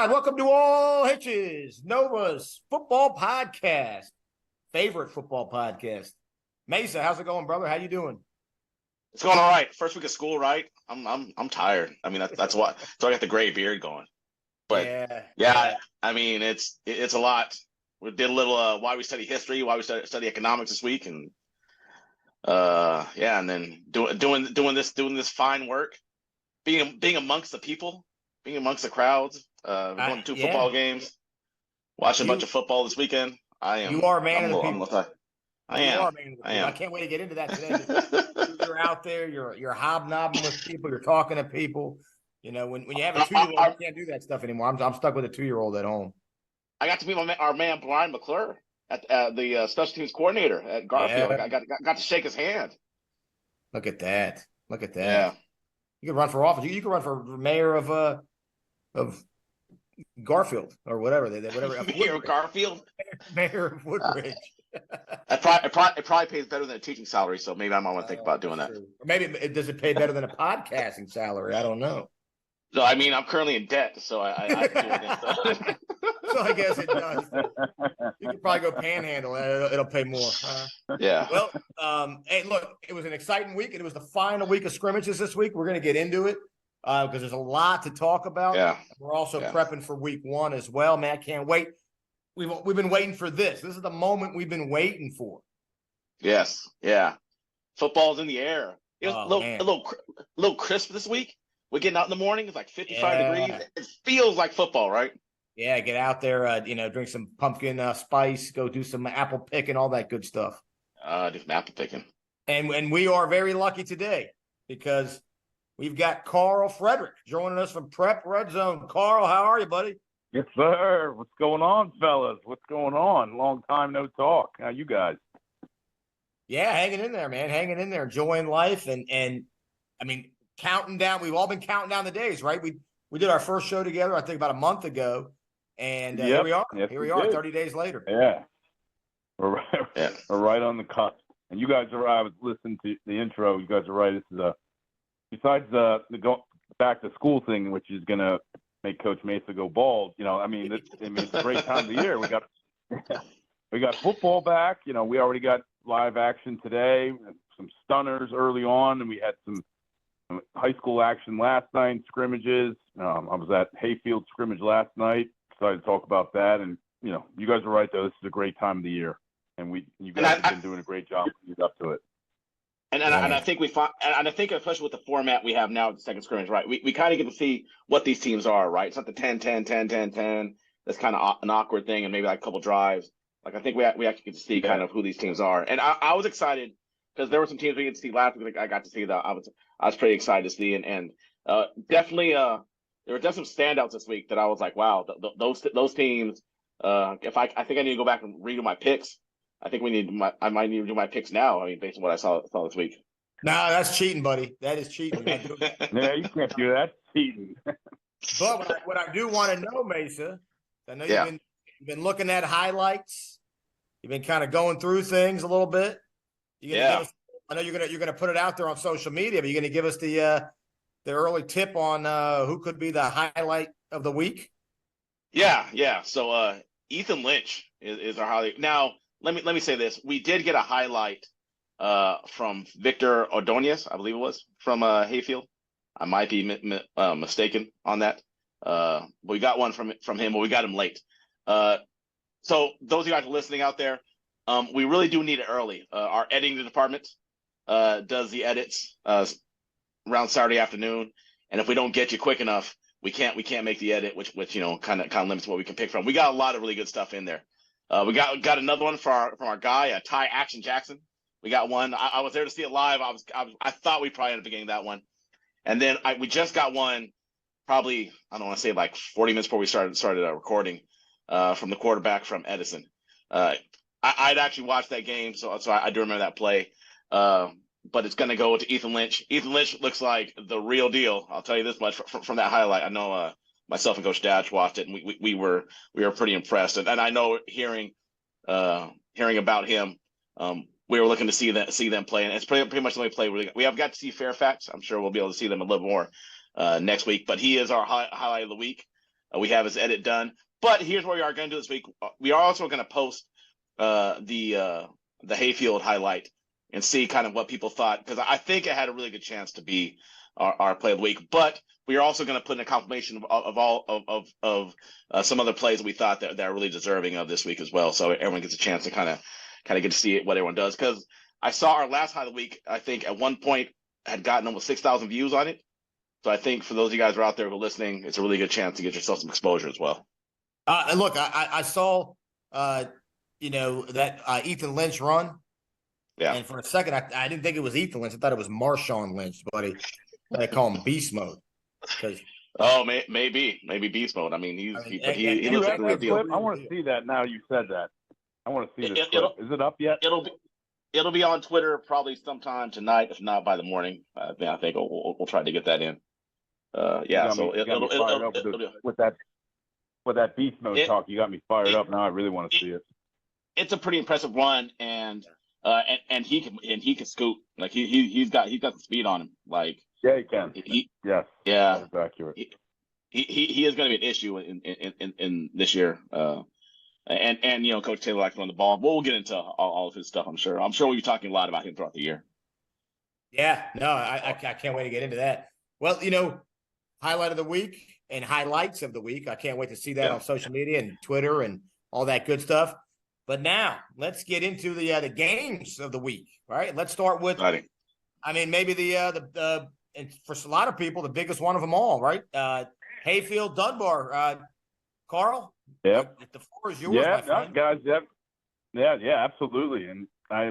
right, welcome to all Hitches, Nova's football podcast, favorite football podcast. Mesa, how's it going, brother? How you doing? It's going all right. First week of school, right? I'm tired. I mean, that's why. So I got the gray beard going. But yeah. I mean, it's a lot. We did a little why we study history, why we study economics this week, and and then doing this fine work, being amongst the people, being amongst the crowds, going to 2 football games, watching a bunch of football this weekend. You are a man of the people. I am. I can't wait to get into that today. You're out there, you're hobnobbing with people, you're talking to people. You know, when you have a 2-year-old, you can't do that stuff anymore. I'm stuck with a 2-year-old at home. I got to meet our man Brian McClure at the special teams coordinator at Garfield. Yeah. I got to shake his hand. Look at that! Yeah. You could run for office. You could run for mayor of Garfield or whatever. Mayor of Garfield. Mayor of Woodbridge. It probably pays better than a teaching salary, so maybe I might want to think about doing that. Or maybe does it pay better than a podcasting salary? I don't know. No, I mean I'm currently in debt, so I can do it. So I guess it does. You could probably go panhandle. It'll pay more. Yeah. Well, hey, look, it was an exciting week, and it was the final week of scrimmages this week. We're going to get into it because there's a lot to talk about. Yeah. We're also prepping for week 1 as well. Man, I can't wait. We've been waiting for this. This is the moment we've been waiting for. Yes. Yeah. Football's in the air. It was a little crisp this week. We're getting out in the morning. It's like 55 degrees. It feels like football, right? Yeah, get out there, drink some pumpkin spice, go do some apple picking, all that good stuff. Do some apple picking. And we are very lucky today because we've got Carl Frederick joining us from Prep Red Zone. Carl, how are you, buddy? Yes, sir. What's going on, fellas? What's going on? Long time no talk. How you guys? Yeah, hanging in there, man. Hanging in there, enjoying life. And I mean, counting down. We've all been counting down the days, right? We did our first show together, I think, about a month ago. And here we are. Yes, here we are, 30 days later. Yeah. We're right on the cusp. And you guys I was listening to the intro. You guys are right. This is besides the go back to school thing, which is going to make Coach Mesa go bald. You know, I mean, it's a great time of the year. We got football back. You know, we already got live action today, some stunners early on, and we had some high school action last night, scrimmages. I was at Hayfield scrimmage last night. Excited to talk about that. And, you know, you guys are right, though. This is a great time of the year. And you guys have been doing a great job leading up to it. And I think I think especially with the format we have now at the second scrimmage, right? We kind of get to see what these teams are, right? It's not the 10-10-10-10-10. That's kind of an awkward thing, and maybe like a couple drives. Like I think we actually get to see kind of who these teams are. And I was excited because there were some teams we get to see last week. I got to see that. I was pretty excited to see, and definitely there were definitely some standouts this week that I was like, wow, those teams. I think I need to go back and redo my picks. I think I might need to do my picks now. I mean, based on what I saw this week. No, that's cheating, buddy. That is cheating. Yeah, you can't do that. Cheating. But what I do want to know, Mesa, I know you've been looking at highlights. You've been kind of going through things a little bit. I know you're gonna put it out there on social media, but you're gonna give us the early tip on who could be the highlight of the week. Yeah. So Ethan Lynch is our highlight. Now let me say this: we did get a highlight from Victor Ordonez, I believe it was from Hayfield. I might be mistaken on that. But we got one from him, but we got him late. So those of you guys listening out there, we really do need it early. Our editing department does the edits around Saturday afternoon, and if we don't get you quick enough, we can't make the edit, which kind of limits what we can pick from. We got a lot of really good stuff in there. We got another one from our guy, Ty Action Jackson. We got one. I was there to see it live. I thought we probably ended up getting that one, and then we just got one. Probably I don't want to say like 40 minutes before we started recording from the quarterback from Edison. I'd actually watched that game, so I do remember that play. But it's going to go to Ethan Lynch. Ethan Lynch looks like the real deal. I'll tell you this much from that highlight. I know myself and Coach Dash watched it, and we were pretty impressed. And I know hearing about him, we were looking to see them play, and it's pretty much the only play we have got to see Fairfax. I'm sure we'll be able to see them a little more next week. But he is our highlight of the week. We have his edit done. But here's what we are going to do this week. We are also going to post the Hayfield highlight and see kind of what people thought, because I think it had a really good chance to be our play of the week. But we are also going to put in a confirmation of all of some other plays that we thought that are really deserving of this week as well. So everyone gets a chance to kind of get to see what everyone does. Because I saw our last highlight of the week, I think at one point had gotten almost 6,000 views on it. So I think for those of you guys who are out there who are listening, it's a really good chance to get yourself some exposure as well. And look, I saw, that Ethan Lynch run. Yeah. And for a second, I didn't think it was Ethan Lynch. I thought it was Marshawn Lynch, buddy. They call him Beast Mode. Maybe Beast Mode. I mean, he looks like a real deal. I want to see that now you said that. I want to see this clip. Is it up yet? It'll be on Twitter probably sometime tonight, if not by the morning. I think we'll try to get that in. With that beast mode talk, you got me fired up. Now I really want to see it. It's a pretty impressive run, and he can scoot. Like he's got the speed on him. Like yeah, he can. Yes. Yeah. That's accurate. He is going to be an issue in this year. And Coach Taylor likes to run the ball. We'll get into all of his stuff. I'm sure we'll be talking a lot about him throughout the year. Yeah. No, I can't wait to get into that. Well, highlight of the week and highlights of the week. I can't wait to see that on social media and Twitter and all that good stuff. But now let's get into the games of the week. All right. Let's start with, maybe the and for a lot of people, the biggest one of them all, right? Hayfield, Dunbar. Carl? Yep. The floor is yours, my friend. Guys. Yep. Yeah, absolutely. And I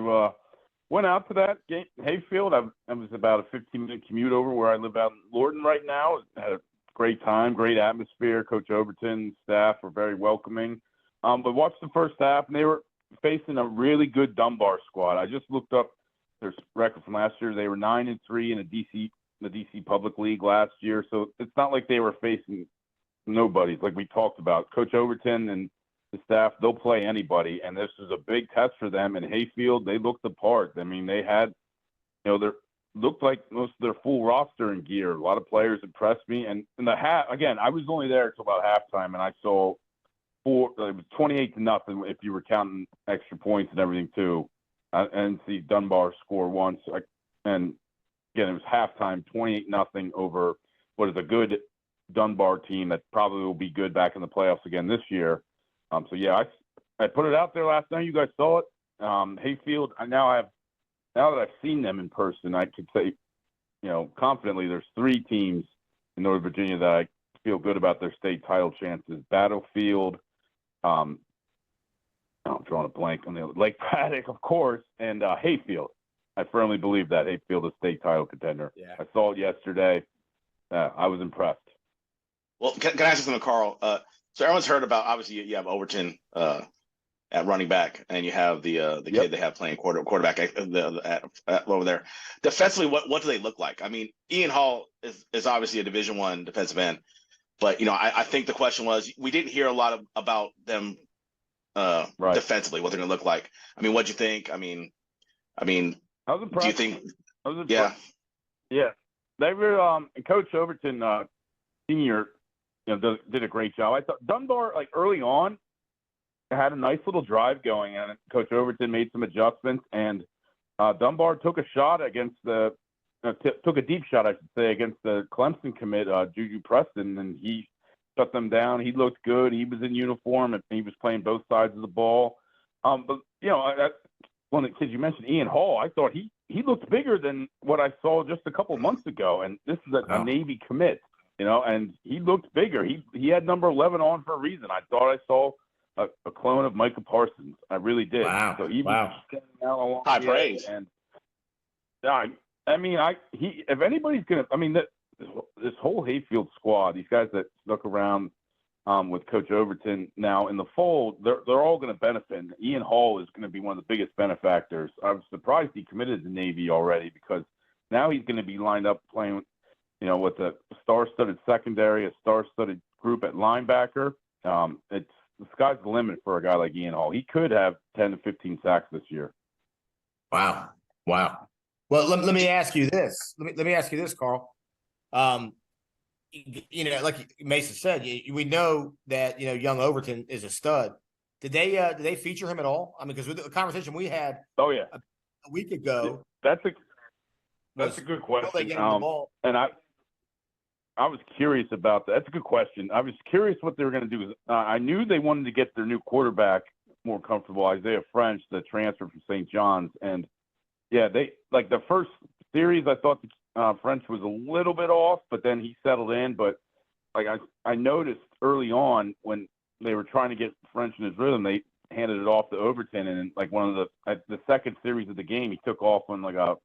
went out to that game, Hayfield. I was about a 15-minute commute over where I live out in Lorton right now. Had a great time, great atmosphere. Coach Overton, staff were very welcoming. But watched the first half, and they were facing a really good Dunbar squad. I just looked up their record from last year. They were 9-3 in the DC Public League last year. So it's not like they were facing nobodies like we talked about. Coach Overton and the staff, they'll play anybody, and this is a big test for them. And Hayfield, they looked the part. I mean, they had, looked like most of their full roster in gear. A lot of players impressed me. And in the half, again, I was only there until about halftime, and I saw it was 28-0 if you were counting extra points and everything too. And see Dunbar score once. And again, it was halftime, 28-0 over what is a good Dunbar team that probably will be good back in the playoffs again this year. I put it out there last night. You guys saw it. Hayfield. Now that I've seen them in person, I could say, confidently, there's 3 teams in Northern Virginia that I feel good about their state title chances. Battlefield. I'm drawing a blank on the Lake Braddock, of course, and Hayfield. I firmly believe that Hayfield is state title contender. Yeah. I saw it yesterday. I was impressed. Well, can I ask you something, Carl? So everyone's heard about, obviously, you have Overton at running back, and you have the kid they have playing quarterback over there. Defensively, what do they look like? I mean, Ian Hall is obviously a Division I defensive end, but I think the question was, we didn't hear a lot about them defensively, what they're going to look like. I mean, what'd you think? I mean, I was impressed. Do you think? Yeah. They were Coach Overton, senior, did a great job. I thought Dunbar, like early on, had a nice little drive going, and Coach Overton made some adjustments, and Dunbar took a shot against took a deep shot, I should say, against the Clemson commit, Juju Preston, and he shut them down. He looked good. He was in uniform, and he was playing both sides of the ball. But one of the kids you mentioned, Ian Hall, I thought he looked bigger than what I saw just a couple months ago, and this is a Navy commit, and he looked bigger. He had number 11 on for a reason. I thought I saw a clone of Micah Parsons. I really did. Wow. So he was high praise. And if anybody's gonna, this whole Hayfield squad, these guys that stuck around with Coach Overton now in the fold, they're all going to benefit. And Ian Hall is going to be one of the biggest benefactors. I was surprised he committed to Navy already, because now he's going to be lined up playing, with a star-studded secondary, a star-studded group at linebacker. It's the sky's the limit for a guy like Ian Hall. He could have 10 to 15 sacks this year. Wow. Well, let me ask you this. Let me ask you this, Carl. like Mesa said, we know that young Overton is a stud. Did they feature him at all? I mean, because the conversation we had, oh yeah, a week ago, that's a good question. Will they get him the ball? And I was curious about that. That's a good question. I was curious what they were going to do. I knew they wanted to get their new quarterback more comfortable, Isaiah French, the transfer from St. John's, and yeah, they like the first series. I thought French was a little bit off, but then he settled in. But like I noticed early on when they were trying to get French in his rhythm, they handed it off to Overton, and like one of the second series of the game, he took off on like a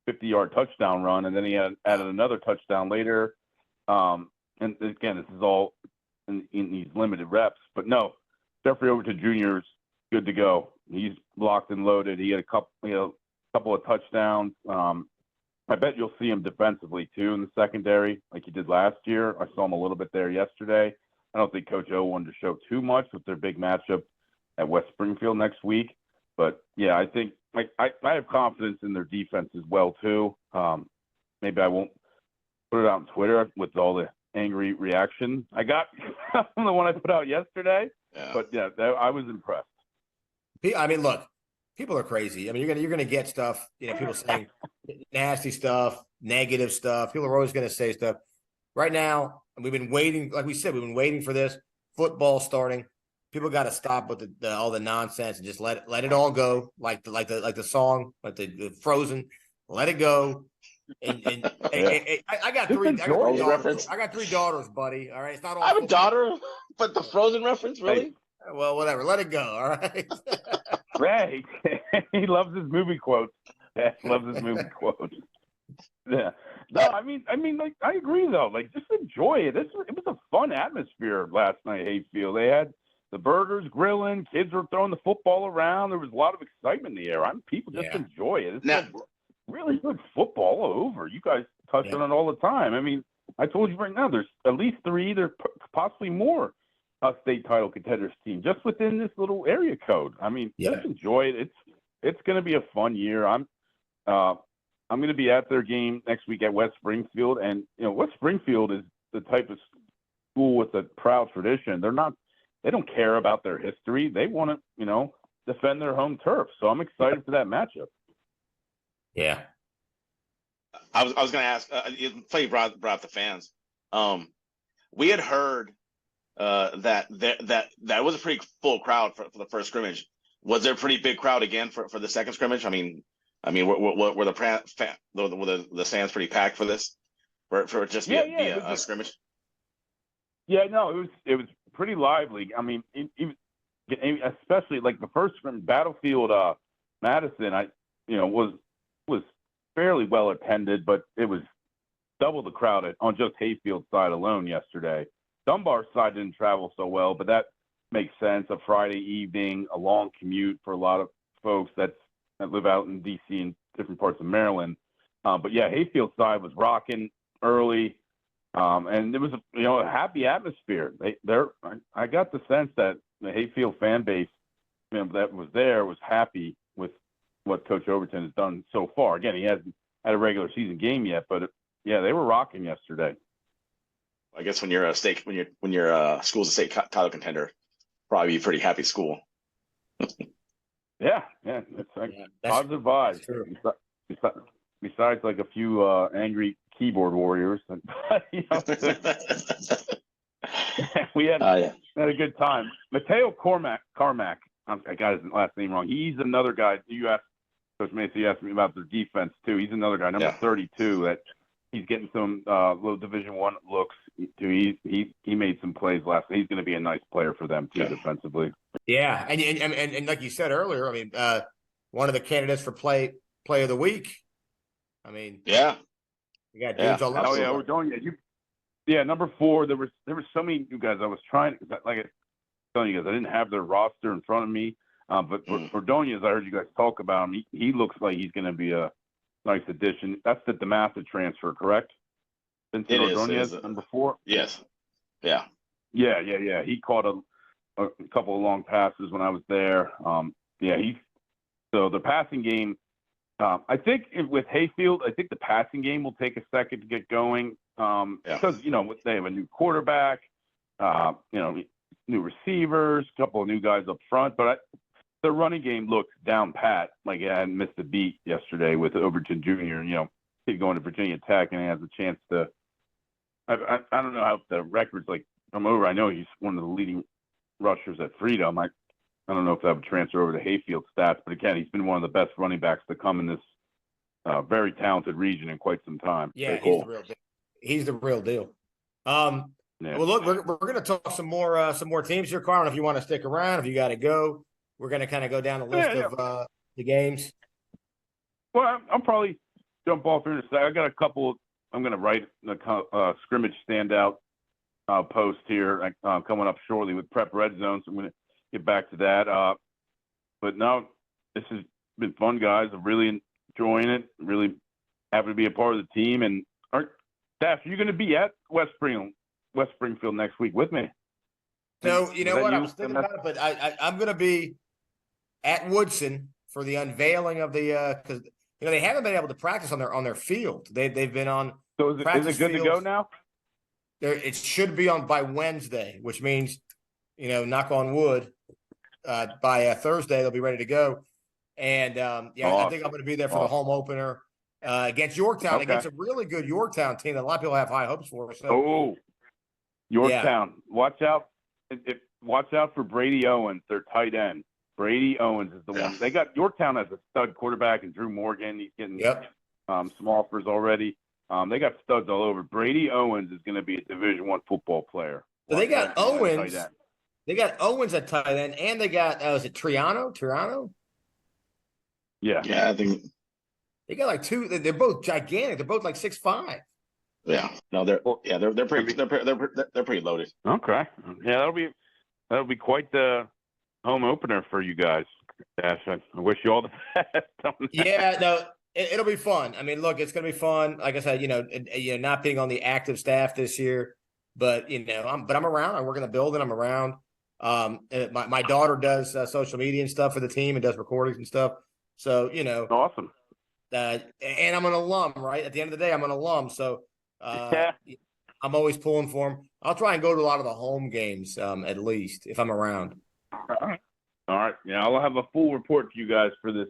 50-yard touchdown run, and then he added another touchdown later. And again, this is all in these limited reps, but no, Jeffrey Overton Jr. is good to go. He's locked and loaded. He had a couple of touchdowns. I bet you'll see him defensively too in the secondary, like he did last year. I saw him a little bit there yesterday. I don't think Coach O wanted to show too much with their big matchup at West Springfield next week, but yeah, I think I have confidence in their defense as well too. Maybe I won't put it out on Twitter with all the angry reaction I got from the one I put out yesterday. Yeah. But yeah, I was impressed. I mean, look, people are crazy. I mean, you're gonna get stuff. People saying nasty stuff, negative stuff. People are always gonna say stuff. Right now, we've been waiting. Like we said, we've been waiting for this football starting. People got to stop with all the nonsense and just let it all go. Like the song, like the Frozen. Let it go. And I got three daughters. I got 3 daughters, buddy. All right, it's not all. I have a daughter, but the Frozen reference, really? Hey, well, whatever. Let it go. All right. Right. He loves his movie quotes. Yeah, loves his movie quotes. Yeah. No, I mean, like I agree though. Like, just enjoy it. It was a fun atmosphere last night, Hayfield. They had the burgers grilling, kids were throwing the football around. There was a lot of excitement in the air. People just enjoy it. It's really good football all over. You guys touch on it all the time. I mean, I told you right now, there's at least 3, there possibly more state title contenders team just within this little area code. I mean, just enjoy it. It's going to be a fun year. I'm going to be at their game next week at West Springfield, and West Springfield is the type of school with a proud tradition. They don't care about their history. They want to, defend their home turf. So I'm excited for that matchup. Yeah. I was going to ask, funny you brought up the fans. We had heard that was a pretty full crowd for the first scrimmage. Was there a pretty big crowd again for the second scrimmage? I mean, were the stands pretty packed for this? For just the scrimmage? Yeah, no, it was pretty lively. I mean, especially like the first scrimmage, Battlefield Madison, was fairly well attended, but it was double the crowd on just Hayfield side alone yesterday. Dunbar side didn't travel so well, but that makes sense. A Friday evening, a long commute for a lot of folks that live out in DC and different parts of Maryland. But yeah, Hayfield side was rocking early, and it was a happy atmosphere. I got the sense that the Hayfield fan base that was there was happy with what Coach Overton has done so far. Again, he hasn't had a regular season game yet, but they were rocking yesterday. I guess when you're a school's a state title contender, probably a pretty happy school. Yeah, it's like positive vibes. Besides like a few angry keyboard warriors, we had a good time. Mateo Carmack. I got his last name wrong. He's another guy. You asked Coach Mesa. You asked me about their defense too. He's another guy, number 32. That he's getting some little Division I looks. He made some plays last. He's going to be a nice player for them too, defensively. Yeah, and like you said earlier, I mean, one of the candidates for play of the week. I mean, you got dudes all over. Oh yeah, we're doing it. Yeah, number 4. There was so many new guys. I was trying, like I telling you guys, I didn't have their roster in front of me. But for Ordonez, I heard you guys talk about him. He looks like he's going to be a nice addition. That's the DeMatha transfer, correct? Vincent Ordonez, number 4. Yes. Yeah. Yeah. He caught a couple of long passes when I was there. So the passing game. I think with Hayfield, I think the passing game will take a second to get going. Because, they have a new quarterback, new receivers, a couple of new guys up front. But the running game looks down pat. Like, I hadn't missed a beat yesterday with Overton Jr., he's going to Virginia Tech and he has a chance to – I don't know how the record's like come over. I know he's one of the leading rushers at Freedom. I don't know if that would transfer over to Hayfield stats. But, again, he's been one of the best running backs to come in this very talented region in quite some time. Yeah, he's the real deal. He's the real deal. Well, look, we're going to talk some more teams here, Carl. If you want to stick around, if you got to go, we're going to kind of go down the list of the games. Well, I'll probably jump off here in a second. I got a couple. I'm going to write the scrimmage standout post here coming up shortly with Prep Red Zone. So I'm going to get back to that. But no, this has been fun, guys. I'm really enjoying it. Really happy to be a part of the team. And Dash, are you going to be at West Springfield next week with me? So, you know what? I was thinking about it, but I'm going to be at Woodson for the unveiling of the because they haven't been able to practice on their field. They've been on. So is it good to go now? It should be on by Wednesday, which means, knock on wood, by Thursday they'll be ready to go. And awesome. I think I'm going to be there for the home opener against Yorktown, against a really good Yorktown team that a lot of people have high hopes for. So, Yorktown, watch out! Watch out for Brady Owens, their tight end. Brady Owens is the one. They got Yorktown as a stud quarterback, and Drew Morgan. He's getting some offers already. They got studs all over. Brady Owens is going to be a Division I football player. So they got Owens. They got Owens at tight end, and they got is it Triano? Yeah, I think they got like two. They're both gigantic. They're both like 6'5". Yeah, no, they're pretty loaded. Okay, yeah, that'll be quite the home opener for you guys. Dash, I wish you all the best. Yeah, no, it'll be fun. I mean, look, it's going to be fun. Like I said, not being on the active staff this year, but I'm around. I work in the building. I'm around. My daughter does social media and stuff for the team and does recordings and stuff. So awesome. And I'm an alum, right? At the end of the day, I'm an alum. So I'm always pulling for them. I'll try and go to a lot of the home games, at least if I'm around. All right. Yeah, I'll have a full report for you guys for this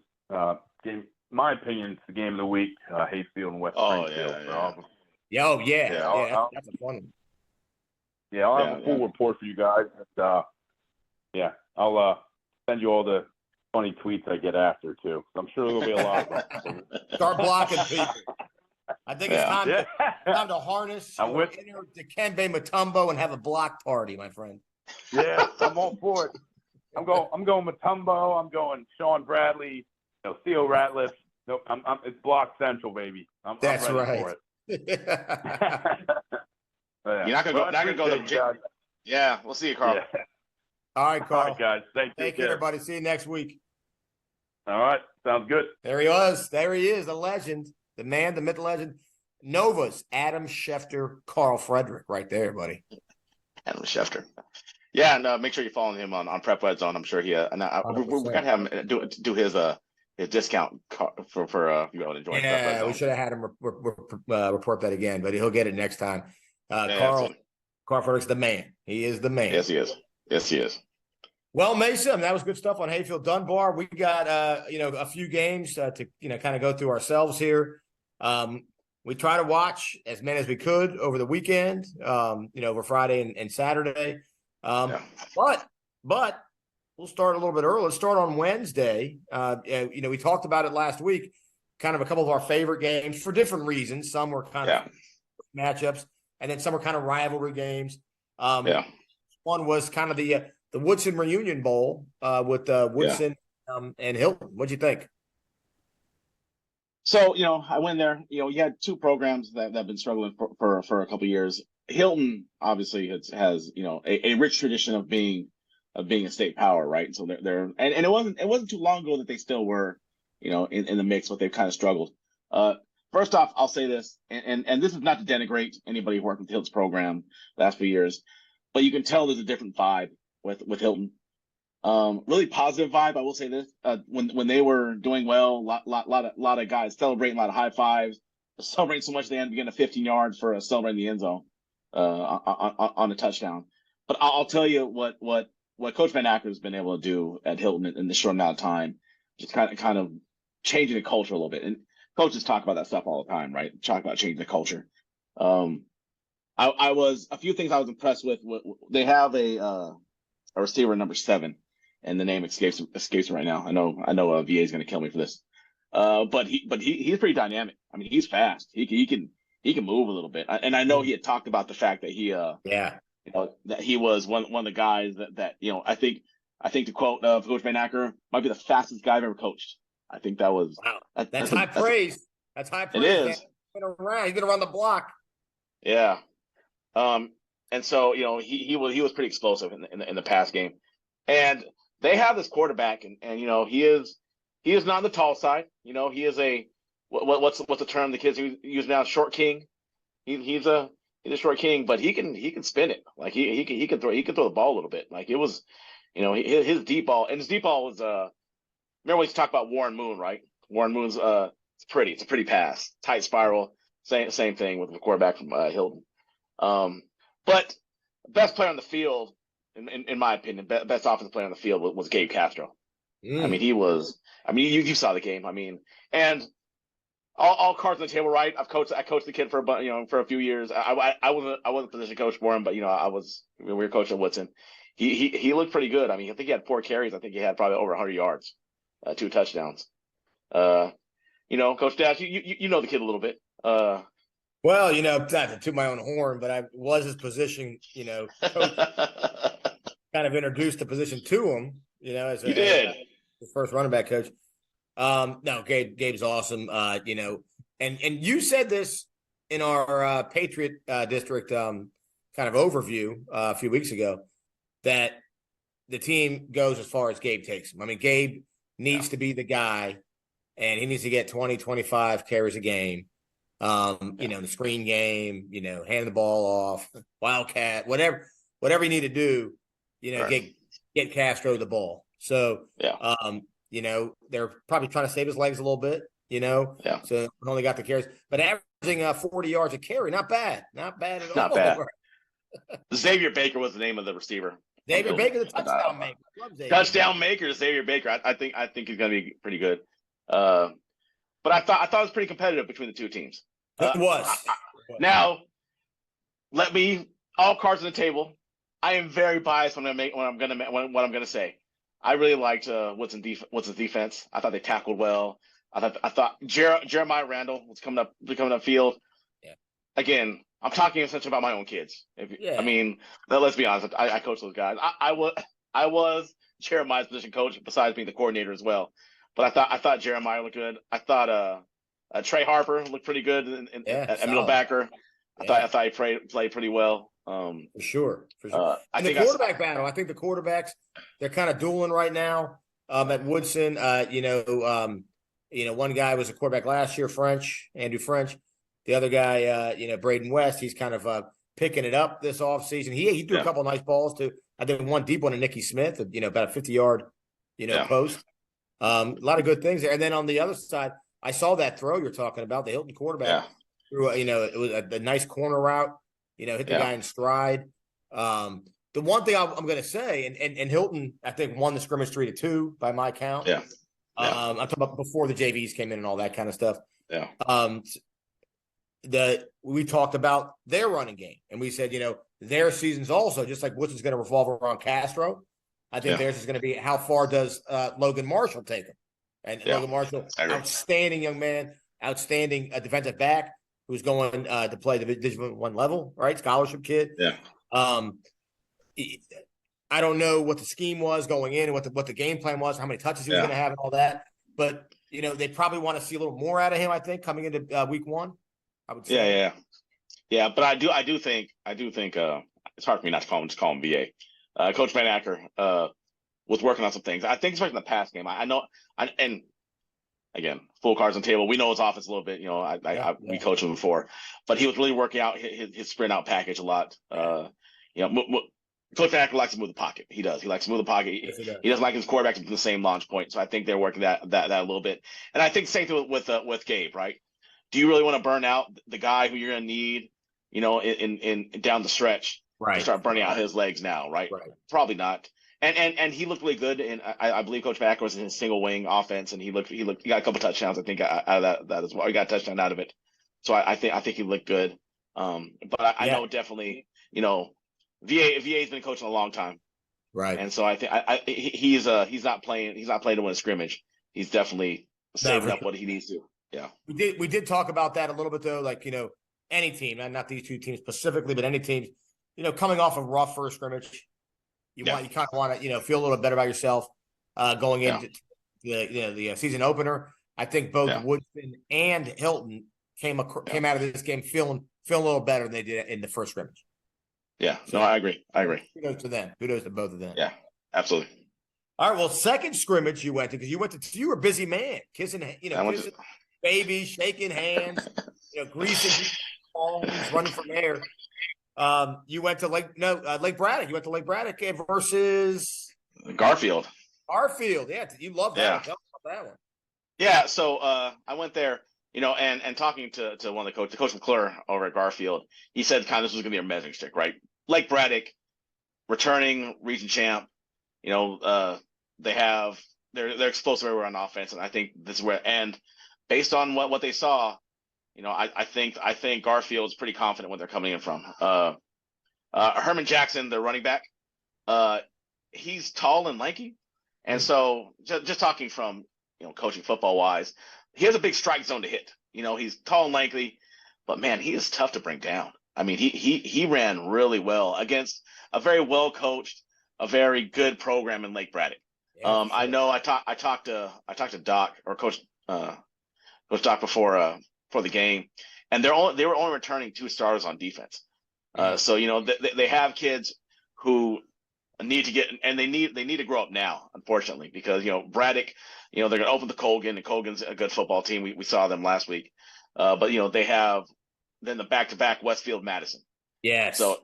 game. My opinion, it's the game of the week. Hayfield and West Springfield. That's a fun one. Yeah, I'll have a full report for you guys. I'll send you all the funny tweets I get after too. I'm sure there'll be a lot of them. Start blocking people. I think it's time to harness to Dikembe Mutombo and have a block party, my friend. Yeah, I'm all for it. I'm going Mutombo. I'm going Sean Bradley. Theo Ratliff. Nope, it's block central, baby. That's I'm ready right. For it. You're not gonna go to. Yeah, we'll see you, Carl. Yeah. All right, Carl. All right, guys. Thank you, everybody. See you next week. All right, sounds good. There he was. There he is, the legend, the man, the myth, the legend. Nova's Adam Schefter, Carl Frederick, right there, buddy. Adam Schefter. Yeah, and make sure you follow him on Prep Red Zone. I'm sure we're gonna have him do his discount for if you want to join. Yeah, we should have had him report that again, but he'll get it next time. Carl Frederick's the man. He is the man. Yes, he is. Yes, he is. Well, Mesa, that was good stuff on Hayfield Dunbar. We got a few games to kind of go through ourselves here. We try to watch as many as we could over the weekend, over Friday and Saturday. But we'll start a little bit early. Let's start on Wednesday. We talked about it last week, kind of a couple of our favorite games for different reasons. Some were kind of matchups, and then some were kind of rivalry games. One was kind of the Woodson Reunion Bowl with Woodson and Hilton. What'd you think? So, I went there. You had two programs that have been struggling for a couple of years. Hilton obviously has a rich tradition of being a state power, right? So they're and it wasn't too long ago that they still were, in the mix, but they've kind of struggled. First off, I'll say this, and this is not to denigrate anybody who worked with Hilton's program the last few years, but you can tell there's a different vibe with Hilton. Really positive vibe. I will say this: when they were doing well, lot of guys celebrating, a lot of high fives. celebrating so much they end up getting a 15 yards for celebrating the end zone on a touchdown. But I'll tell you what Coach Van Acker has been able to do at Hilton in the short amount of time, just kind of changing the culture a little bit. And coaches talk about that stuff all the time, right? Talk about changing the culture. A few things I was impressed with. They have a receiver number 7, and the name escapes me right now. I know VA is going to kill me for this. But he's pretty dynamic. I mean, he's fast. He can move a little bit. And I know he had talked about the fact that that he was one of the guys that I think to quote Coach Van Acker, might be the fastest guy I've ever coached. I think that was wow. That's high praise. That's high praise. It is. He's gonna run the block. Yeah. And so he was pretty explosive in the pass game, and they have this quarterback, and he is not on the tall side. He is a what's the term the kids use now? Short king. He's a short king, but he can spin it. Like he can throw the ball a little bit. Like it was, his deep ball, and his deep ball was remember we used to talk about Warren Moon, right? Warren Moon's it's a pretty pass, tight spiral. Same thing with the quarterback from Hilton. But best player on the field, in my opinion, best offensive player on the field was Gabe Castro. I mean, you saw the game. I mean, and all cards on the table, right? I coached the kid for a few years. I wasn't position coach for him, but we were coaching at Woodson. He looked pretty good. I mean, I think he had 4 carries. I think he had probably over 100 yards, 2 touchdowns. Coach Dash, you know the kid a little bit. Well, not to toot my own horn, but I was his position, coach, kind of introduced the position to him, as his first running back coach. No, Gabe's awesome. And you said this in our Patriot District kind of overview a few weeks ago, that the team goes as far as Gabe takes him. I mean, Gabe needs to be the guy, and he needs to get 20, 25 carries a game. The screen game, hand the ball off, wildcat, whatever you need to do, get Castro the ball. So, they're probably trying to save his legs a little bit, so only got the carries, but averaging 40 yards a carry, not bad at all. Not bad. Xavier Baker was the name of the receiver. Xavier Baker, the touchdown maker. Touchdown maker, Xavier Baker. I think he's going to be pretty good. But I thought it was pretty competitive between the two teams. It was. Now, let me all cards on the table. I am very biased what I'm going to say. I really liked Woodson's defense. I thought they tackled well. I thought Jeremiah Randall was coming up field. Yeah. Again, I'm talking essentially about my own kids. I mean, let's be honest. I coach those guys. I was Jeremiah's position coach, besides being the coordinator as well. But I thought Jeremiah looked good. I thought Trey Harper looked pretty good at middle backer. I thought he played pretty well. For sure. And the quarterback battle. I think the quarterbacks, they're kind of dueling right now. At Woodson, one guy was a quarterback last year, Andrew French. The other guy, Braden West, he's kind of picking it up this offseason. He threw a couple of nice balls too. I did one deep one to Nicky Smith, about a 50-yard, post. A lot of good things there. And then on the other side, I saw that throw you're talking about, the Hilton quarterback. Threw, it was a nice corner route, hit the guy in stride. The one thing I'm going to say, and Hilton, I think, won the scrimmage 3-2 by my count. I'm talking about before the JVs came in and all that kind of stuff. We talked about their running game, and we said, their season's also, just like Woodson's going to revolve around Castro, I think theirs is going to be how far does Logan Marshall take him? And Logan Marshall, outstanding young man, outstanding defensive back who's going to play the Division I level, right? Scholarship kid. I don't know what the scheme was going in and what the game plan was, how many touches he was going to have and all that. But, they probably want to see a little more out of him, I think, coming into week 1. I would say. Yeah. But I do think it's hard for me not to call him VA. Coach Van Acker was working on some things. I think especially in the pass game. I know, and again, full cards on the table. We know his offense a little bit. We coached him before, but he was really working out his sprint out package a lot. Coach Van Acker likes to move the pocket. He does. He likes to move the pocket. He doesn't like his quarterback to the same launch point. So I think they're working that a little bit. And I think the same thing with Gabe, right? do you really want to burn out the guy who you're going to need, in down the stretch to start burning out his legs now, right? Probably not. And he looked really good, and I believe Coach Backer was in his single wing offense, and he got a couple touchdowns, I think, out of that as well. He got a touchdown out of it, so I think he looked good. But I know definitely, VA's been coaching a long time, right? And so I think he's not playing to win a scrimmage. He's definitely saving up what he needs to. Yeah, we did talk about that a little bit though, like any team, and not these two teams specifically, but any team, coming off a rough first scrimmage. You kind of want to, feel a little better about yourself going into the season opener. I think both Woodson and Hilton came out of this game feeling a little better than they did in the first scrimmage. Yeah, so, no, I agree. Kudos to them. Kudos to both of them. Yeah, absolutely. All right, well, second scrimmage you went to, because you were a busy man, kissing babies, shaking hands, greasing palms, running from there. You went to Lake Braddock. You went to Lake Braddock versus Garfield. Yeah, you love that. Yeah. Tell me about that one. Yeah, so I went there, and talking to one of the Coach McClure over at Garfield, he said kind of this was going to be a measuring stick, right? Lake Braddock, returning region champ, they're explosive everywhere on offense, and I think this is where, and based on what they saw, I think Garfield's pretty confident when they're coming in from. Herman Jackson, the running back, he's tall and lanky, and so just talking from coaching football wise, he has a big strike zone to hit. He's tall and lanky, but man, he is tough to bring down. I mean, he ran really well against a very well coached, a very good program in Lake Braddock. Yeah, sure. I know I talked to Doc or Coach Doc before the game, and they were only returning 2 starters on defense. So they have kids who need to get, and they need to grow up now, unfortunately, because Braddock, they're going to open the Colgan, and Colgan's a good football team. We saw them last week, but they have then the back-to-back Westfield Madison. Yes. So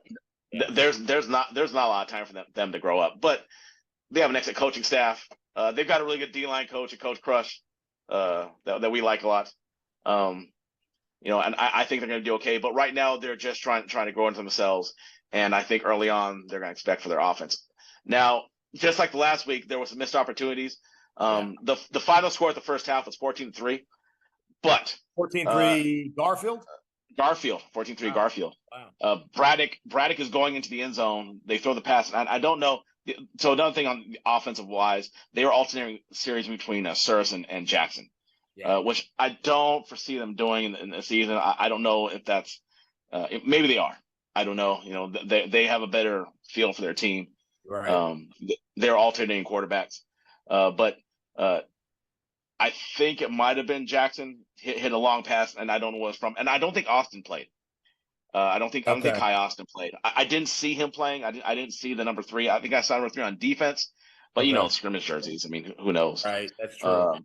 there's not a lot of time for them to grow up, but they have an excellent coaching staff. They've got a really good D-line coach, a Coach Crush, that we like a lot. And I think they're going to do okay. But right now, they're just trying to grow into themselves. And I think early on, they're going to expect for their offense. Now, just like the last week, there were some missed opportunities. The final score at the first half was 14-3. But 14-3 Garfield? Garfield, 14-3 wow. Garfield. Wow. Braddock is going into the end zone. They throw the pass. And I don't know. So another thing on the offensive wise, they were alternating series between Suris and Jackson. Yeah. Which I don't foresee them doing in the season. I don't know if that's maybe they are. I don't know. They have a better feel for their team. Right. They're alternating quarterbacks, but I think it might have been Jackson hit a long pass, and I don't know what it's from. And I don't think Austin played. I don't think Kai Austin played. I didn't see him playing. I didn't see the number 3. I think I saw number 3 on defense, but scrimmage jerseys. I mean, who knows? Right. That's true.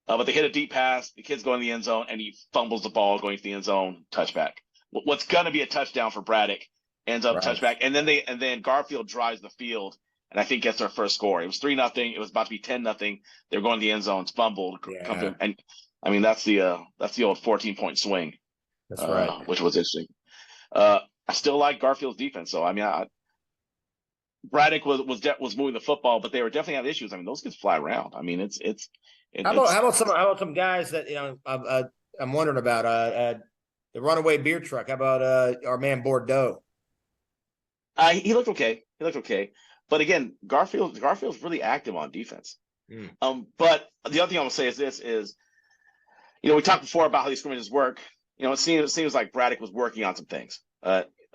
But they hit a deep pass. The kid's going to the end zone, and he fumbles the ball going to the end zone. Touchback. What's going to be a touchdown for Braddock ends up touchback, and then Garfield drives the field, and I think gets their first score. It was 3-0. It was about to be 10-0. They're going to the end zone. It's fumbled. Yeah. And I mean that's the old 14-point swing. That's right. Which was interesting. I still like Garfield's defense. So I mean, Braddock was moving the football, but they were definitely having issues. I mean, those kids fly around. I mean, how about some guys that I'm wondering about the runaway beer truck? How about our man Bordeaux? He looked okay. But again, Garfield's really active on defense. But the other thing I will say is this is, we talked before about how these scrimmages work. It seems like Braddock was working on some things.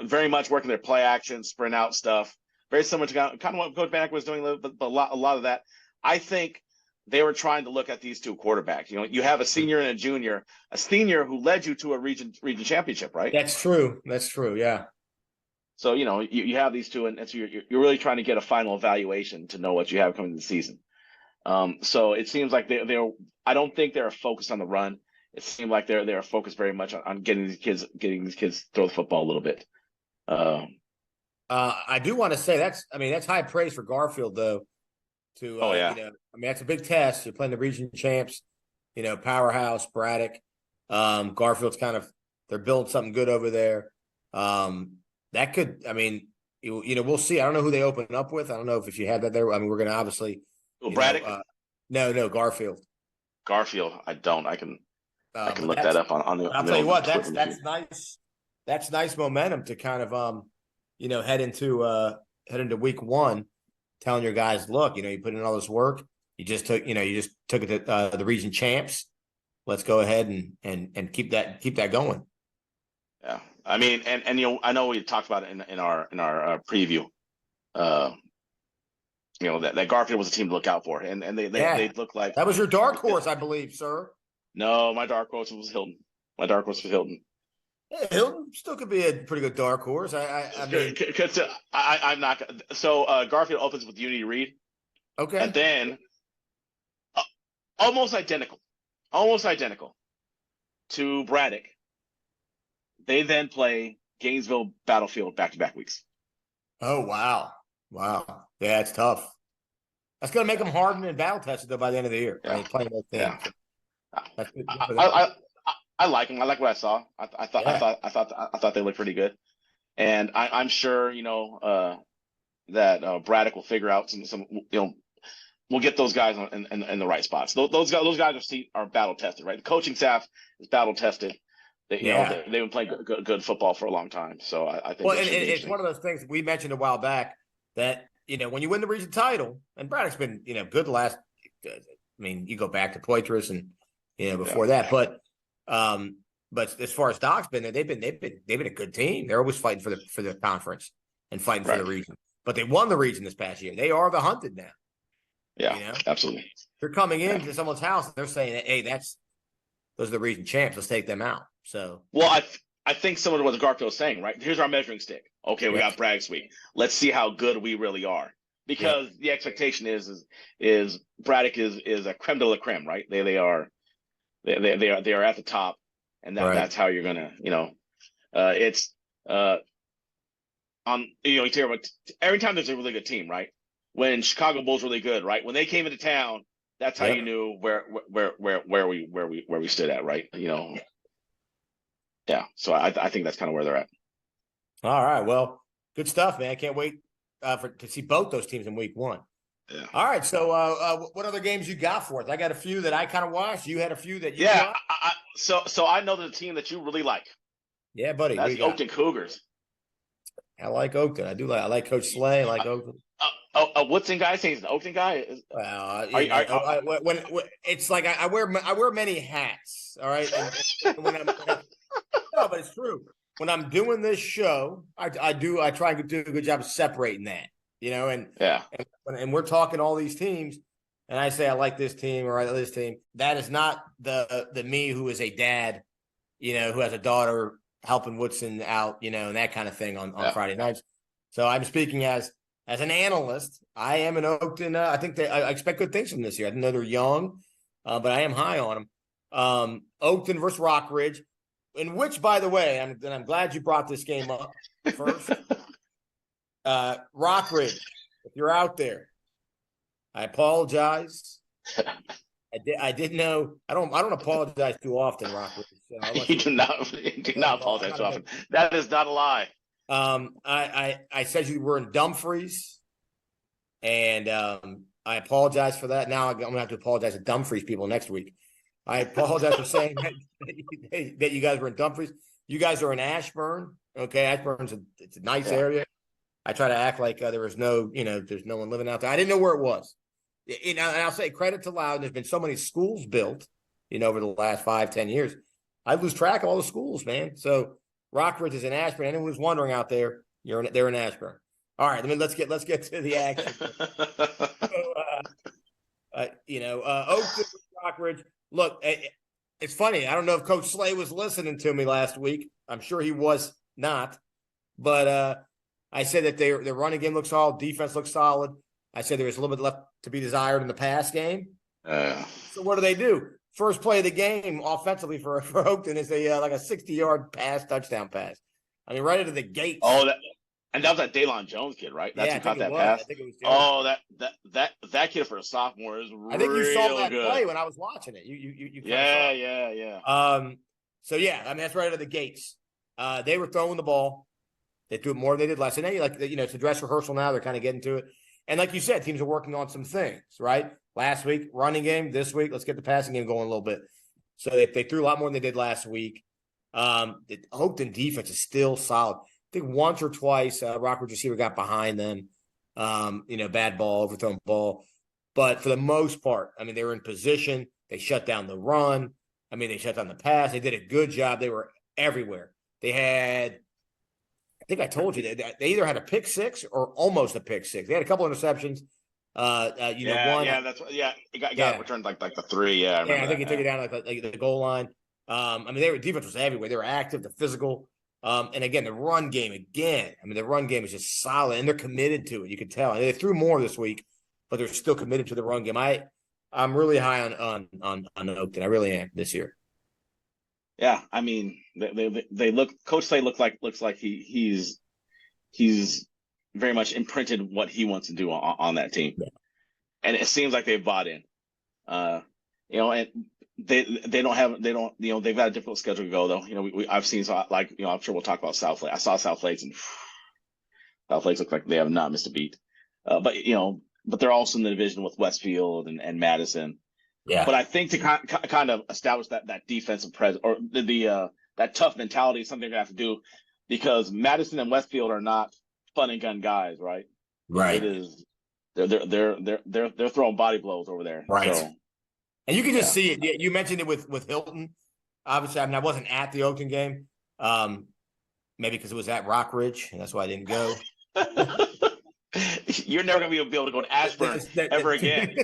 Very much working their play action, sprint out stuff. Very similar to kind of what Coach Braddock was doing, but a lot of that. I think they were trying to look at these 2 quarterbacks. You have a senior and a junior who led you to a region championship, right? That's true. Yeah. So, you have these 2, and so you're really trying to get a final evaluation to know what you have coming to the season. So it seems like I don't think they're focused on the run. It seemed like they're focused very much on getting these kids to throw the football a little bit. I do want to say that's high praise for Garfield though. That's a big test. You're playing the region champs, powerhouse Braddock. Garfield's they're building something good over there. That could, I mean, we'll see. I don't know who they open up with. I don't know if you had that there. I mean, we're going to obviously. Braddock? No, Garfield. Garfield. I don't. I can look that up on the. I'll tell you what. That's nice. That's nice momentum to kind of head into week one, telling your guys, look, you put in all this work. You just took it to the region champs. Let's go ahead and keep that going. Yeah, I mean, and I know we talked about it in our preview. That Garfield was a team to look out for, and they look like that was your dark horse, I believe, sir. No, my dark horse was Hilton. Yeah, Hilton still could be a pretty good dark horse. I'm not. So Garfield opens with Unity Reed. Okay, and then almost identical to Braddock. They then play Gainesville Battlefield back-to-back weeks. Oh, wow. Yeah, it's tough. That's going to make them hardened and battle-tested, though, by the end of the year. Yeah. Right? Playing those things. Yeah. I like them. I like what I saw. I thought they looked pretty good. And I'm sure, that Braddock will figure out some we'll get those guys in the right spots. Those guys are battle-tested, right? The coaching staff is battle-tested. They've been playing good football for a long time. So I think. Well, and it's one of those things we mentioned a while back that when you win the region title, and Braddock's been good the last. I mean, you go back to Poitras and before that, but as far as Doc's been there, they've been a good team. They're always fighting for the conference and fighting for the region. But they won the region this past year. They are the hunted now. Yeah, absolutely. They're coming into someone's house and they're saying, "Hey, those are the region champs. Let's take them out." So, well, I think similar to what Garfield was saying, right? Here's our measuring stick. Okay, we got Bragg's week. Let's see how good we really are, because the expectation is Braddock is a creme de la creme, right? They are at the top, and that's how you're gonna, it's you hear about every time there's a really good team, right? When Chicago Bulls really good, right? When they came into town, that's how you knew where we stood at, right? Yeah, so I think that's kind of where they're at. All right, well, good stuff, man. I can't wait to see both those teams in week one. Yeah. All right, so what other games you got for us? I got a few that I kind of watched. You had a few that you watched? So I know the team that you really like. Yeah, buddy. That's the Oakton Cougars. I like Oakton. I like Coach Slay. I like Oakton. Woodson guy saying he's an Oakton guy. When it's like I wear many hats. All right. No, but it's true. When I'm doing this show, I try and do a good job of separating that, and we're talking all these teams, and I say I like this team or I like this team. That is not the me who is a dad, who has a daughter helping Woodson out, and that kind of thing on Friday nights. So I'm speaking as an analyst. I am an Oakton. I think I expect good things from this year. I know they're young, but I am high on them. Oakton versus Rockridge. In which, by the way, I'm glad you brought this game up first. Rockridge, if you're out there, I apologize. I didn't know. I don't apologize too often, Rockridge. So you do not apologize too often. That is not a lie. I said you were in Dumfries, and I apologize for that. Now I'm gonna have to apologize to Dumfries people next week. I apologize for saying that you guys were in Dumfries. You guys are in Ashburn. Okay, Ashburn's it's a nice area. I try to act like there was there's no one living out there. I didn't know where it was. And I'll say credit to Loudon. There's been so many schools built, over the last 5-10 years. I lose track of all the schools, man. So Rockridge is in Ashburn. Anyone who's wondering out there, they're in Ashburn. All right, let's get to the action. Oakton, Rockridge. Look, it's funny. I don't know if Coach Slay was listening to me last week. I'm sure he was not. But I said that their running game looks solid, defense looks solid. I said there was a little bit left to be desired in the pass game. So what do? First play of the game offensively for Oakton is like a 60-yard touchdown pass. I mean, right into the gate. Oh, that was that Daylon Jones kid, right? That's who caught that pass. I think it was Jones. That kid for a sophomore is I think you saw that good. play when I was watching it. You yeah. So, yeah, I mean, that's right out of the gates. They were throwing the ball. They threw it more than they did last. And now, it's a dress rehearsal now. They're kind of getting to it. And like you said, teams are working on some things, right? Last week, running game. This week, let's get the passing game going a little bit. So they threw a lot more than they did last week. The Oakton defense is still solid. I think once or twice, Rockwood receiver got behind them. Bad ball, overthrown ball. But for the most part, I mean, they were in position. They shut down the run. I mean, they shut down the pass. They did a good job. They were everywhere. They had, I think I told you, they either had a pick six or almost a pick six. They had a couple of interceptions. One. It got returned like the 3. Yeah, I think he took it down like the goal line. I mean, defense was everywhere. They were active, they're physical. And again, the run game the run game is just solid, and they're committed to it. You can tell. And they threw more this week, but they're still committed to the run game. I'm really high on Oakton. I really am this year. Yeah, I mean, they look. Coach Slay looks like he's very much imprinted what he wants to do on that team, and it seems like they've bought in. And they've got a difficult schedule to go though. I've seen I'm sure we'll talk about South Lake. I saw South Lakes, and South Lakes look like they have not missed a beat. But they're also in the division with Westfield and Madison. Yeah. But I think to kind of establish that defensive presence or that tough mentality is something they're gonna have to do, because Madison and Westfield are not fun and gun guys, right? Right. It is. They're throwing body blows over there. Right. So, and you can just see it. You mentioned it with Hilton. Obviously, I mean, I wasn't at the Oakton game. Maybe because it was at Rockridge, and that's why I didn't go. You're never going to be able to go to Ashburn ever again.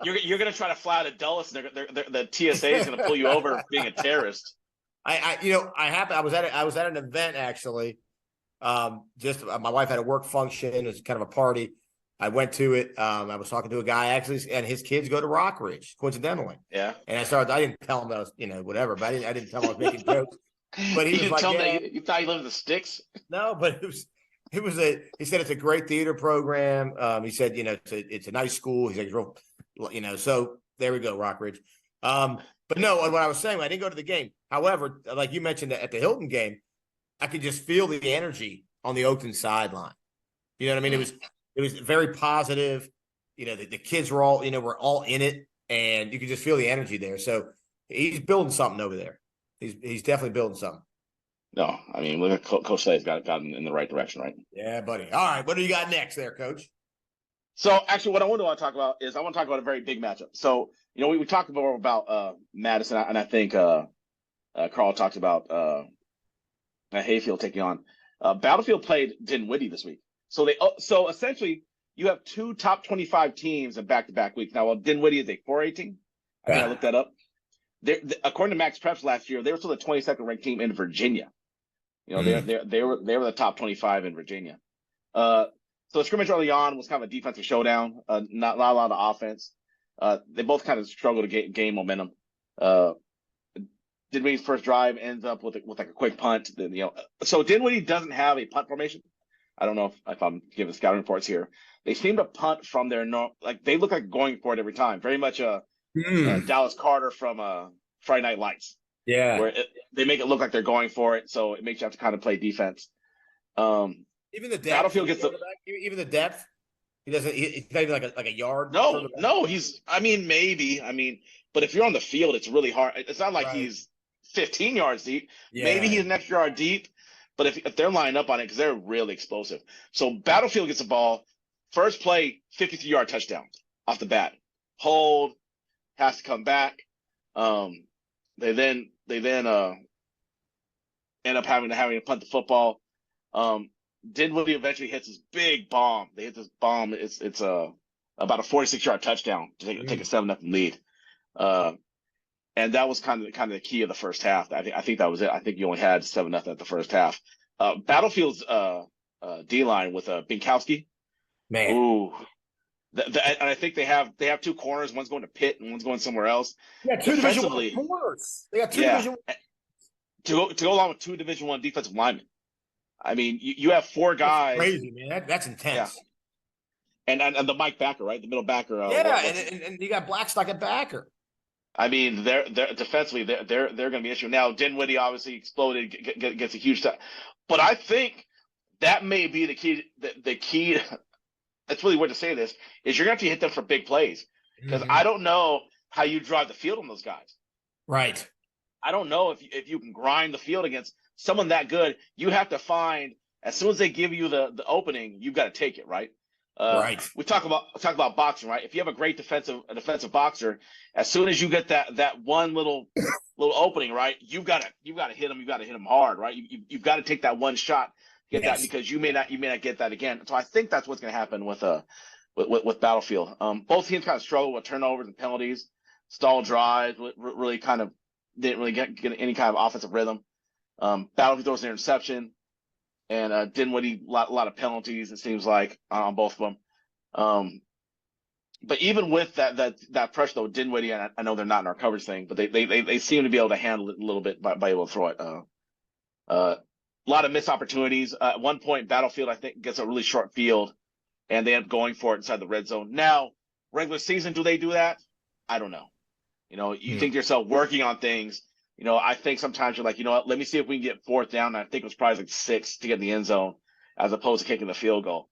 You're going to try to fly out of Dulles, and the TSA is going to pull you over for being a terrorist. I was at an event actually. My wife had a work function. It was kind of a party. I went to it. I was talking to a guy actually, and his kids go to Rockridge, coincidentally. Yeah. And I didn't tell him that I was, whatever, but I didn't tell him I was making jokes. But he was like, you thought he lived in the sticks? No, but he said it's a great theater program. He said, it's a nice school. He said, it's real, so there we go, Rockridge. But no, what I was saying, I didn't go to the game. However, like you mentioned at the Hilton game, I could just feel the energy on the Oakton sideline. You know what I mean? It was very positive. The kids were all, we're all in it, and you could just feel the energy there. So he's building something over there. He's definitely building something. No, I mean, look at Coach Slay's got him in the right direction, right? Yeah, buddy. All right, what do you got next there, Coach? So actually, what I want to talk about is a very big matchup. So we talked more about Madison, and I think Carl talked about Hayfield taking on. Battlefield played Dinwiddie this week. So essentially, you have 2 top 25 teams in back-to-back weeks. Now, Dinwiddie is a 4A team. I looked that up. According to Max Preps last year, they were still the 22nd ranked team in Virginia. They were the top 25 in Virginia. So the scrimmage early on was kind of a defensive showdown. Not a lot of offense. They both kind of struggled to gain momentum. Dinwiddie's first drive ends up with like a quick punt. So Dinwiddie doesn't have a punt formation. I don't know if I'm giving scouting reports here. They seem to punt from their they look like going for it every time. Very much Dallas Carter from Friday Night Lights. Yeah, where they make it look like they're going for it, so it makes you have to kind of play defense. Even the depth. Battlefield gets even the depth. He doesn't. He's not even like a yard. No. He's. I mean, maybe. But if you're on the field, it's really hard. It's not like he's 15 yards deep. Yeah. Maybe he's an extra yard deep. But if they're lining up on it, because they're really explosive. So Battlefield gets the ball. First play, 53-yard touchdown off the bat. Hold, has to come back. They then end up having to punt the football. Dinwiddie eventually hits this big bomb. They hit this bomb. It's about a 46-yard touchdown to take a 7-0 lead. And that was kind of the key of the first half. I think that was it. I think you only had 7-0 at the first half. Battlefield's D-line with Binkowski. Man. Ooh. And I think they have 2 corners. One's going to Pitt and one's going somewhere else. Yeah, 2 Division I corners. They got 2 Division I. To go along with 2 Division I defensive linemen. I mean, you have 4 guys. That's crazy, man. That's intense. Yeah. And the Mike backer, right? The middle backer. And you got Blackstock at backer. I mean, they're defensively, they're going to be an issue. Now, Dinwiddie obviously exploded, gets a huge time, but I think that may be the key. The key. That's really weird to say this, is you're going to have to hit them for big plays, because I don't know how you drive the field on those guys. Right. I don't know if you can grind the field against someone that good. You have to find, as soon as they give you the opening, you've got to take it, right? Right. We talk about boxing, right? If you have a great defensive boxer, as soon as you get that one little opening, right, you've got to hit him. You got to hit him hard, right? You've got to take that one shot, get that, because you may not get that again. So I think that's what's going to happen with Battlefield. Both teams kind of struggle with turnovers and penalties, stall drives, really kind of didn't really get any kind of offensive rhythm. Battlefield throws an interception, and Dinwiddie a lot of penalties, it seems like, on both of them. But even with that pressure though, Dinwiddie, and I know they're not in our coverage thing, but they seem to be able to handle it a little bit by able to throw it. A lot of missed opportunities. At one point, Battlefield, I think, gets a really short field, and they end up going for it inside the red zone. Now, regular season, do they do that? I don't know. You think to yourself, working on things, I think sometimes you're like, let me see if we can get fourth down. And I think it was probably like 6 to get in the end zone, as opposed to kicking the field goal.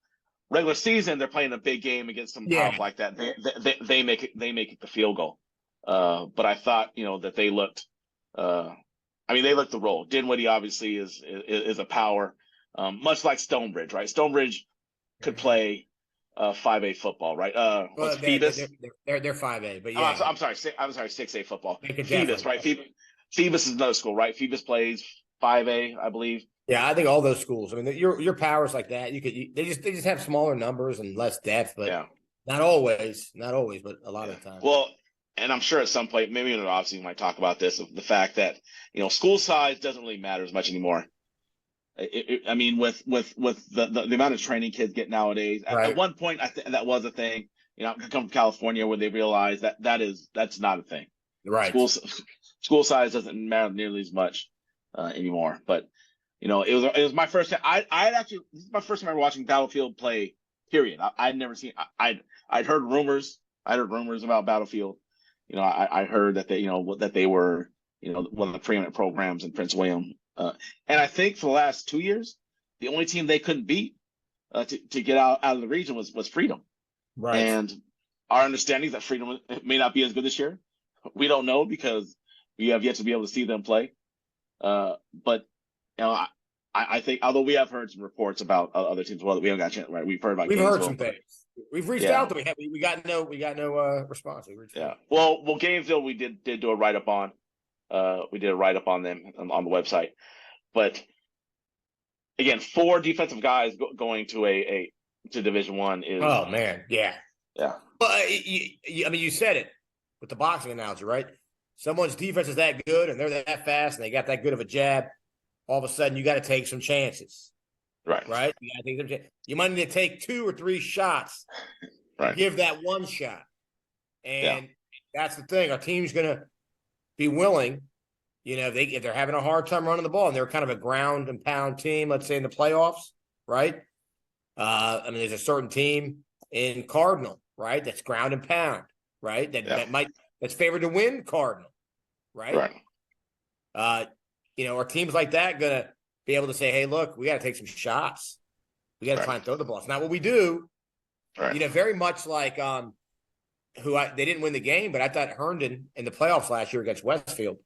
Regular season, they're playing a big game against some top like that. They make it the field goal. But I thought, that they looked, they looked the role. Dinwiddie obviously is a power, much like Stonebridge, right? Stonebridge could play 5A football, right? Well, Phoebus? They're 5A, but yeah. I'm sorry, 6A football. Phoebus, right? Phoebus is another school, right? Phoebus plays 5A, I believe. Yeah, I think all those schools. I mean, your powers like that, they just have smaller numbers and less depth, but not always, but a lot of the time. Well, and I'm sure at some point, maybe in an offseason, we might talk about this, of the fact that school size doesn't really matter as much anymore. With the amount of training kids get nowadays, at one point, that was a thing. I come from California, where they realized that's not a thing. Right. School size doesn't matter nearly as much anymore. But it was my first time. This is my first time ever watching Battlefield play. Period. I'd never seen. I'd heard rumors. About Battlefield. I heard that they were one of the preeminent programs in Prince William. And I think for the last 2 years, the only team they couldn't beat to get out of the region was Freedom. Right. And our understanding is that Freedom may not be as good this year. We don't know, because we have yet to be able to see them play. But I think, although we have heard some reports about other teams, well, that we haven't got a chance, right? We've heard heard some things. We've reached out to we got no response. Well, Gainesville, we did do a write up on. We did a write up on them on the website, but again, 4 defensive guys going to Division I is. Oh man, yeah. Well, you said it with the boxing analogy, right? Someone's defense is that good, and they're that fast, and they got that good of a jab. All of a sudden, you got to take some chances, right? You got to take some. You might need to take 2 or 3 shots, right? Give that one shot, and that's the thing. Our team's gonna be willing, if they're having a hard time running the ball, and they're kind of a ground and pound team, let's say in the playoffs, right? There's a certain team in Cardinal, right? That's ground and pound, right? That's favored to win Cardinal, right? Are teams like that gonna be able to say, hey, look, we got to take some shots. We got to try and throw the ball. It's not what we do. Right. Very much like they didn't win the game, but I thought Herndon in the playoffs last year against Westfield,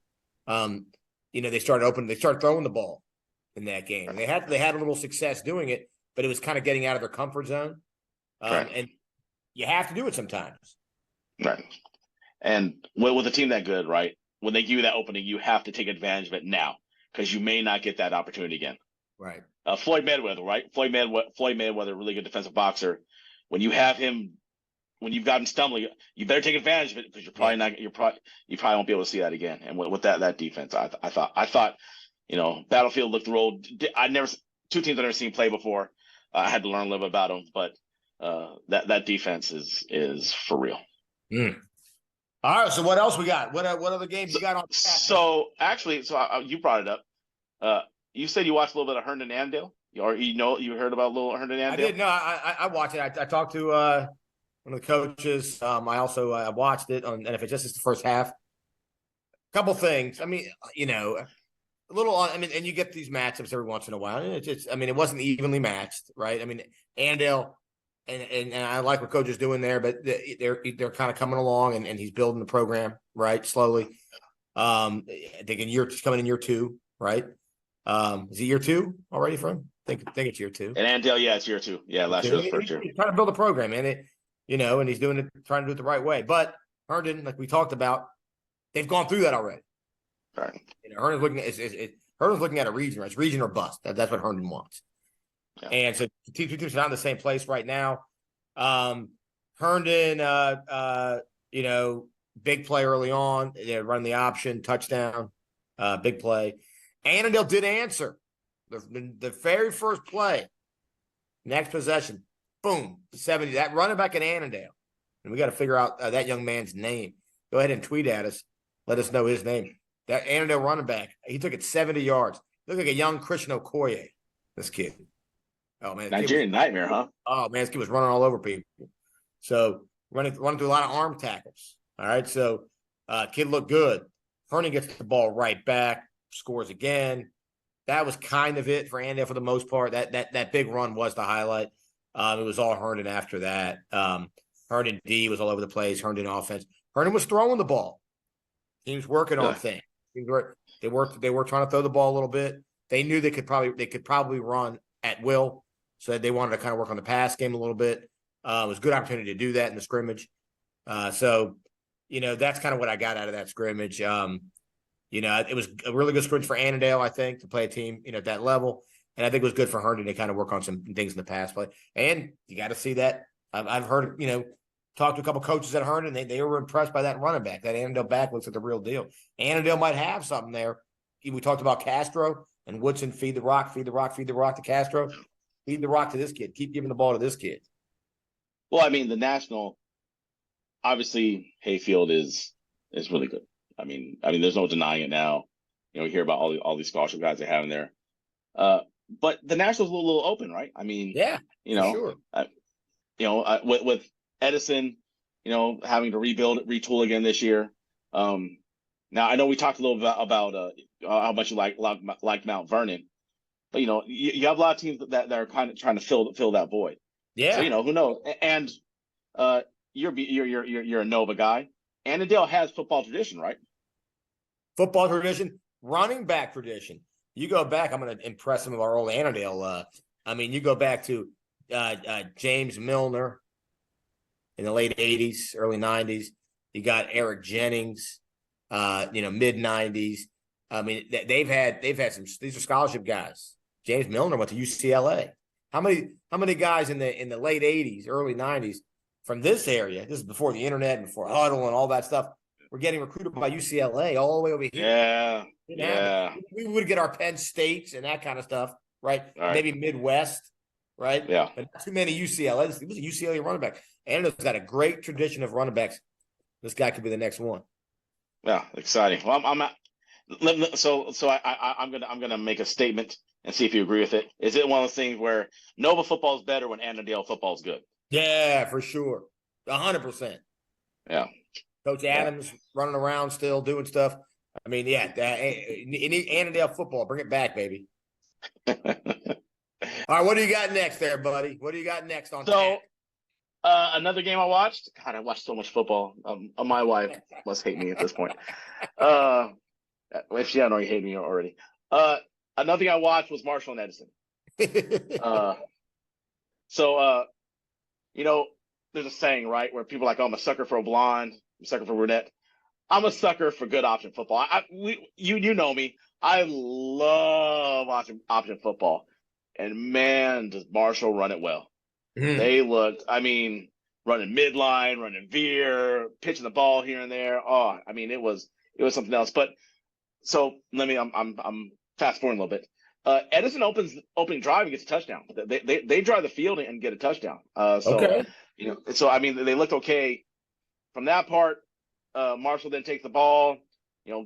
they started throwing the ball in that game. They had a little success doing it, but it was kind of getting out of their comfort zone. And you have to do it sometimes. Right. And with a team that good, right, when they give you that opening, you have to take advantage of it now, because you may not get that opportunity again. Right. Floyd Mayweather, right? Floyd Mayweather, really good defensive boxer. When you have him, when you've got him stumbling, you better take advantage of it, because you probably won't be able to see that again. And with that defense, I thought, Battlefield looked the role. Two teams I've never seen play before. I had to learn a little bit about them, but that defense is for real. All right. So what else we got? What other games you got on? So you brought it up. You said you watched a little bit of Herndon Annandale, or you heard about little Herndon Annandale? I did. No, I watched it. I talked to one of the coaches. I also watched it on NFHS. It's the first half. couple things. I mean, a little. I mean, and you get these matchups every once in a while. It's I mean, it wasn't evenly matched, right? I mean, Annandale, and I like what Coach is doing there, but they're kind of coming along, and he's building the program right slowly. I think he's coming in year 2, right? Is it year 2 already for him? I think it's year 2. And Annandale, yeah, it's year 2. Yeah, last year was first year. He's trying to build a program, and and he's doing it, trying to do it the right way. But Herndon, like we talked about, they've gone through that already. Right. Herndon's looking at a region. Right? It's region or bust. That's what Herndon wants. Yeah. And so two teams are not in the same place right now. Herndon, big play early on. They run the option, touchdown, big play. Annandale did answer the very first play. Next possession, boom, 70. That running back in Annandale. And we got to figure out that young man's name. Go ahead and tweet at us. Let us know his name. That Annandale running back, he took it 70 yards. Looked like a young Christian Okoye, this kid. Oh, man. Nigerian nightmare, huh? Oh, man, this kid was running all over people. So running through a lot of arm tackles. All right, so kid looked good. Herndon gets the ball right back, scores again. That was kind of it for Annandale for the most part. That big run was the highlight. It was all Herndon after that. Herndon D was all over the place. Herndon offense. Herndon was throwing the ball. Teams working on things. They were trying to throw the ball a little bit. They knew they could probably run at will, so they wanted to kind of work on the pass game a little bit. It was a good opportunity to do that in the scrimmage. So that's kind of what I got out of that scrimmage. It was a really good scrimmage for Annandale, I think, to play a team at that level, and I think it was good for Herndon to kind of work on some things in the pass play. And you got to see that. I've heard talked to a couple coaches at Herndon. They were impressed by that running back. That Annandale back looks like the real deal. Annandale might have something there. We talked about Castro and Woodson. Feed the rock to Castro. Feed the rock to this kid. Keep giving the ball to this kid. Well, I mean, the national, obviously, Hayfield is really good. I mean, there's no denying it now. You hear about all these scholarship guys they have in there. But the national's a little open, right? I mean, yeah, sure. With Edison, having to retool again this year. Now I know we talked a little bit about how much you like Mount Vernon, but you have a lot of teams that are kind of trying to fill that void. Yeah. So who knows? And you're a Nova guy. Annandale has football tradition, right? Football tradition, running back tradition. You go back. I'm going to impress some of our old Annandale. You go back to James Milner in the late 80s, early 90s. You got Eric Jennings, mid 90s. I mean, they've had some. These are scholarship guys. James Milner went to UCLA. How many guys in the late 80s, early 90s from this area? This is before the internet, before huddle and all that stuff. We're getting recruited by UCLA all the way over here. Yeah. We would get our Penn States and that kind of stuff, right? Maybe Midwest, right? Yeah. But not too many UCLA. It was a UCLA running back. And it's got a great tradition of running backs. This guy could be the next one. Yeah, exciting. Well, I'm gonna make a statement and see if you agree with it. Is it one of those things where Nova football is better when Annandale football is good? Yeah, for sure, 100%. Yeah. Coach Adams running around still doing stuff. I mean, Annandale football, bring it back, baby. All right, what do you got next there, buddy? What do you got next on? So, another game I watched. God, I watched so much football. My wife must hate me at this point. If she hadn't already hated me already. Another thing I watched was Marshall and Edison. There's a saying, right, where people are like, "Oh, I'm a sucker for a blonde. I'm a sucker for a brunette." I'm a sucker for good option football. You know me. I love option football, and man, does Marshall run it well. They looked, running midline, running veer, pitching the ball here and there. Oh, it was something else. But so I'm fast forwarding a little bit. Edison opening drive and gets a touchdown. They drive the field and get a touchdown. Okay. They looked okay from that part. Marshall then takes the ball,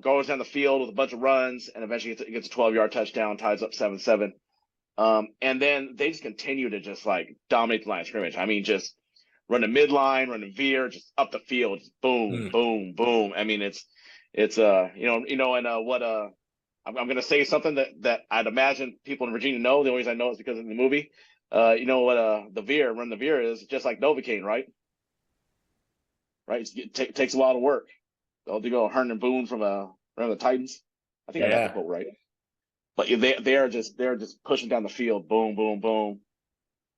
goes down the field with a bunch of runs, and eventually gets a 12-yard touchdown, ties up 7-7. And then they just continue to just dominate the line of scrimmage. Just running midline, running veer, just up the field, just boom, boom, boom. It's and what I'm gonna say something that I'd imagine people in Virginia know. The only reason I know is because of the movie. You know what run the veer is just like Novocaine, right? Right. It takes a lot of work. So they go Herndon Boone from the Titans. I think I got the quote right. But they're just pushing down the field, boom, boom, boom.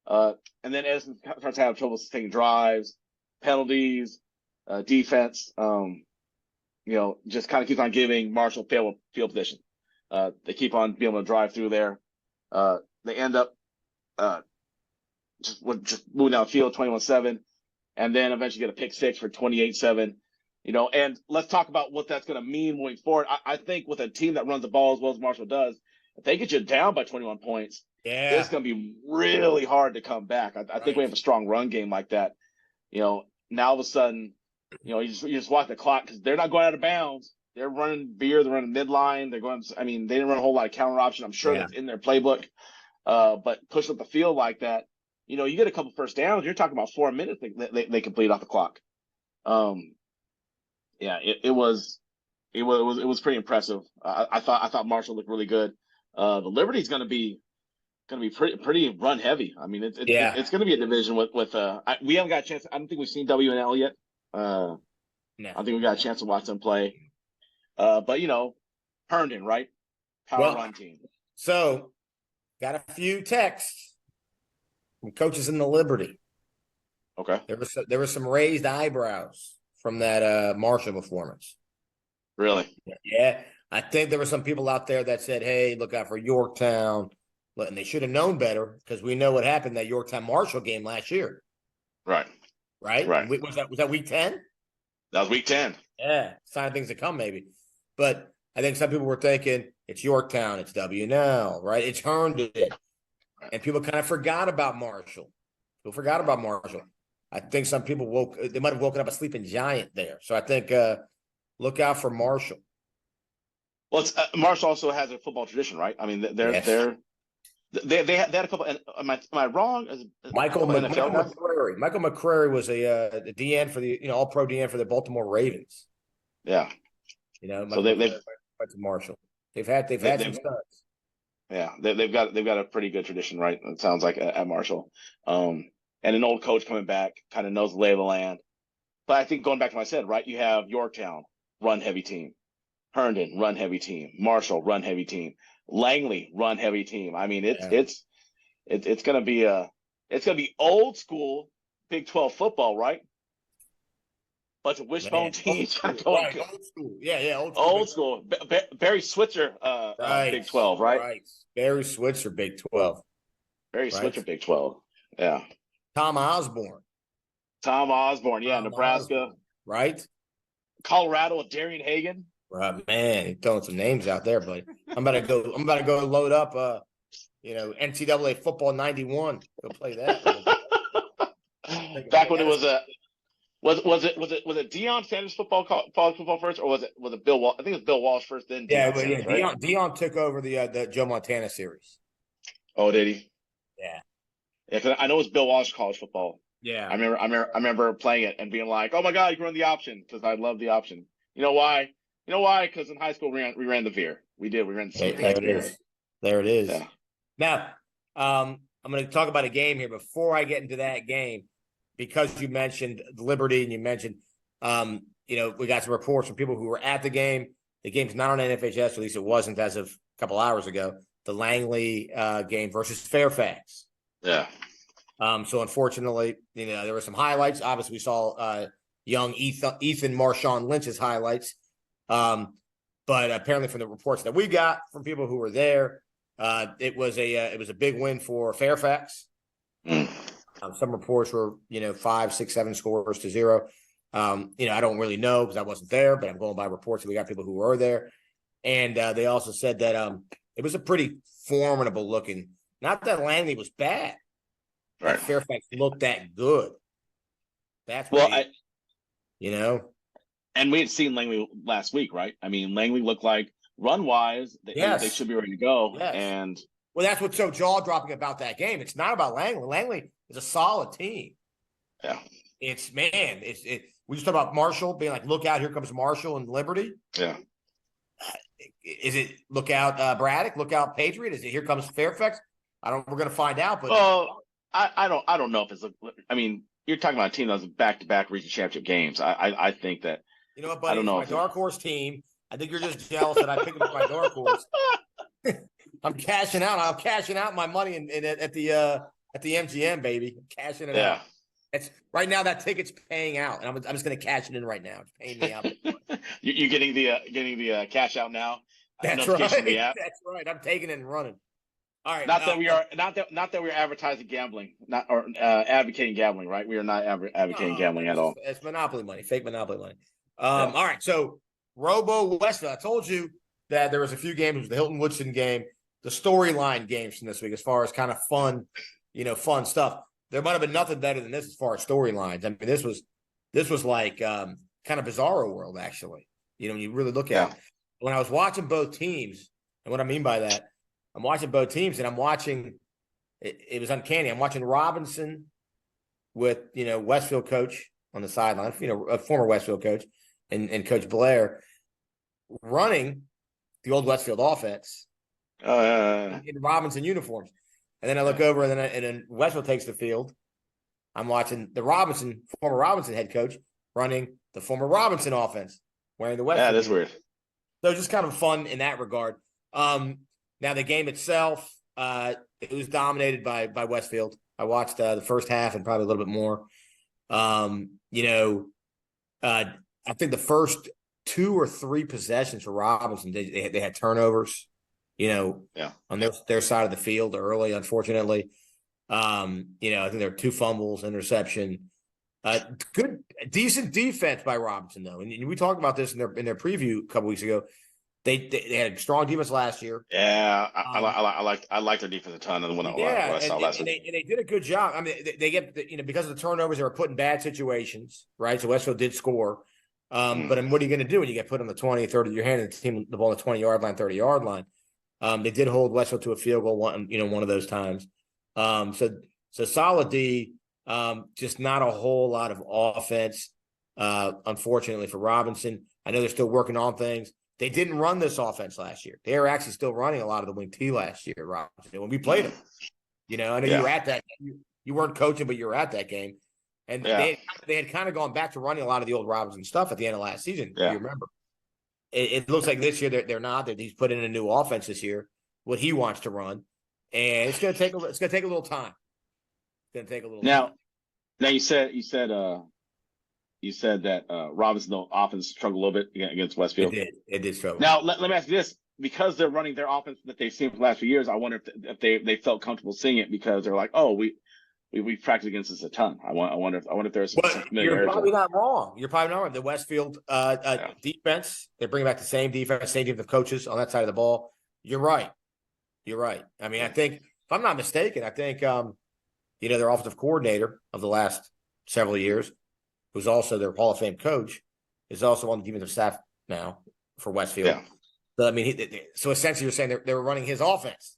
And then Edison starts to have trouble taking drives, penalties, defense. Just kind of keeps on giving Marshall field position. They keep on being able to drive through there. They end up just moving down the field 21-7, and then eventually get a pick six for 28-7. And let's talk about what that's going to mean moving forward. I think with a team that runs the ball as well as Marshall does, if they get you down by 21 points, it's going to be really hard to come back. I think we have a strong run game like that. Now all of a sudden, you just watch the clock because they're not going out of bounds. They're running veer, they're running midline. They didn't run a whole lot of counter option. I'm sure that's in their playbook. But push up the field like that, you get a couple first downs. You're talking about 4 minutes they complete off the clock. It was pretty impressive. I thought Marshall looked really good. The Liberty's going to be pretty run heavy. I mean, it's going to be a division with we haven't got a chance. I don't think we've seen W&L yet. No. I think we got a chance to watch them play. But Herndon, right? Power run team. So, got a few texts from coaches in the Liberty. Okay. There were some raised eyebrows from that Marshall performance. Really? Yeah. I think there were some people out there that said, hey, look out for Yorktown. And they should have known better because we know what happened that Yorktown-Marshall game last year. Right. Was that week 10? That was week 10. Yeah. Sign of things to come, maybe. But I think some people were thinking it's Yorktown, it's W&L, right? It's Herndon. And people kind of forgot about Marshall. I think some people they might have woken up a sleeping giant there. So I think look out for Marshall. Well, Marshall also has a football tradition, right? I mean, they had a couple. Am I wrong? Michael McCrary. Michael McCrary was a DN for the All-Pro DN for the Baltimore Ravens. Yeah. So they've to Marshall. They've had some studs. Yeah, they've got a pretty good tradition, right? It sounds like at Marshall. And an old coach coming back kind of knows the lay of the land. But I think going back to what I said, right? You have Yorktown, run heavy team. Herndon, run heavy team. Marshall, run heavy team. Langley, run heavy team. I mean, it's gonna be old school Big 12 football, right? Bunch of wishbone teams. Old school. Yeah, old school. Barry Switzer, Big 12, right? Right. Barry Switzer, Big 12. Barry Switzer, Big 12. Yeah. Tom Osborne, yeah, Nebraska. Osborne, right? Colorado with Darian Hagan. Right, man, he's throwing some names out there, buddy. I'm about to go load up NCAA football 91. Go play that. Back when it was was it Deion Sanders college football first, or was it Bill Walsh? I think it was Bill Walsh first, then Deion Sanders, right? Deion took over the Joe Montana series. Oh, did he? Yeah. Yeah, because I know it was Bill Walsh college football. Yeah. I remember playing it and being like, "Oh my God, you can run the option," because I love the option. You know why? Because in high school we ran the veer. We ran the veer. There it is. Yeah. Now, I'm going to talk about a game here before I get into that game, because you mentioned Liberty and you mentioned, we got some reports from people who were at the game. The game's not on NFHS, at least it wasn't as of a couple hours ago. The Langley game versus Fairfax. Yeah. So unfortunately, there were some highlights. Obviously, we saw young Ethan Marshawn Lynch's highlights. But apparently, from the reports that we got from people who were there, it was a big win for Fairfax. Some reports were 5, 6, 7 scores to 0. I don't really know because I wasn't there, but I'm going by reports. We got people who were there, and they also said that it was a pretty formidable looking. Not that Langley was bad, right? Fairfax looked that good. That's what And we had seen Langley last week, right? I mean, Langley looked like run-wise, they should be ready to go. Yes. And well, that's what's so jaw-dropping about that game. It's not about Langley. Langley is a solid team. Yeah. We just talk about Marshall being like, look out, here comes Marshall and Liberty. Yeah. Is it look out Braddock, look out Patriot? Is it here comes Fairfax? We're going to find out. But I don't know if it's. I mean, you're talking about a team that was back-to-back region championship games. I think that. You know what, buddy? I don't know it's my dark horse team. I think you're just jealous that I picked up my dark horse. I'm cashing out. I'm cashing out my money at the MGM, baby. I'm cashing it out. It's right now that ticket's paying out, and I'm just going to cash it in right now. It's paying me out. You're getting the cash out now. That's right. That's right. I'm taking it and running. All right. Not that we're advertising gambling, advocating gambling, right? We are not advocating gambling at all. It's monopoly money, fake monopoly money. All right. So Robo Westfield. I told you that there was a few games. It was the Hilton Woodson game, the storyline games from this week, as far as kind of fun stuff. There might have been nothing better than this as far as storylines. I mean, this was like kind of bizarro world, actually. When you really look at it. When I was watching both teams, and what I mean by that, I'm watching both teams, and I'm watching. It was uncanny. I'm watching Robinson with Westfield coach on the sideline, a former Westfield coach, and Coach Blair running the old Westfield offense in Robinson uniforms. And then I look over, and then Westfield takes the field. I'm watching the former Robinson head coach, running the former Robinson offense, wearing the Westfield. Yeah, that's weird. So just kind of fun in that regard. Now the game itself, it was dominated by Westfield. I watched the first half and probably a little bit more. I think the first 2 or 3 possessions for Robinson, they had turnovers. On their side of the field early, unfortunately. I think there were 2 fumbles, interception. Decent defense by Robinson, though. And we talked about this in their preview a couple weeks ago. They had a strong defense last year. Yeah, I like their defense a ton. And I saw last week. And they did a good job. I mean, they get because of the turnovers, they were put in bad situations, right? So Westfield did score. But what are you going to do when you get put on the 20, 30? You're handing the team the ball on the 20-yard line, 30-yard line. They did hold Westfield to a field goal one of those times. So solid D, just not a whole lot of offense, unfortunately for Robinson. I know they're still working on things. They didn't run this offense last year. They were actually still running a lot of the wing T last year, Robinson, when we played them. I know you were at that. You weren't coaching, but you were at that game. And they had kind of gone back to running a lot of the old Robinson stuff at the end of last season. Yeah. If you remember. It looks like this year they're not. He's put in a new offense this year, what he wants to run, and it's going to take a little time. It's going to take a little time. Now you said that Robinson offense struggled a little bit against Westfield. It did struggle. Now let me ask you this: because they're running their offense that they've seen for the last few years, I wonder if they felt comfortable seeing it because they're like, oh, we practiced against this a ton. I wonder if there's some You're probably not wrong. The Westfield defense, they bring back the same defense, same team of coaches on that side of the ball. You're right. I mean, I think, if I'm not mistaken, their offensive coordinator of the last several years, who's also their Hall of Fame coach, is also on the defensive staff now for Westfield. Yeah. So, I mean, so essentially you're saying they were running his offense.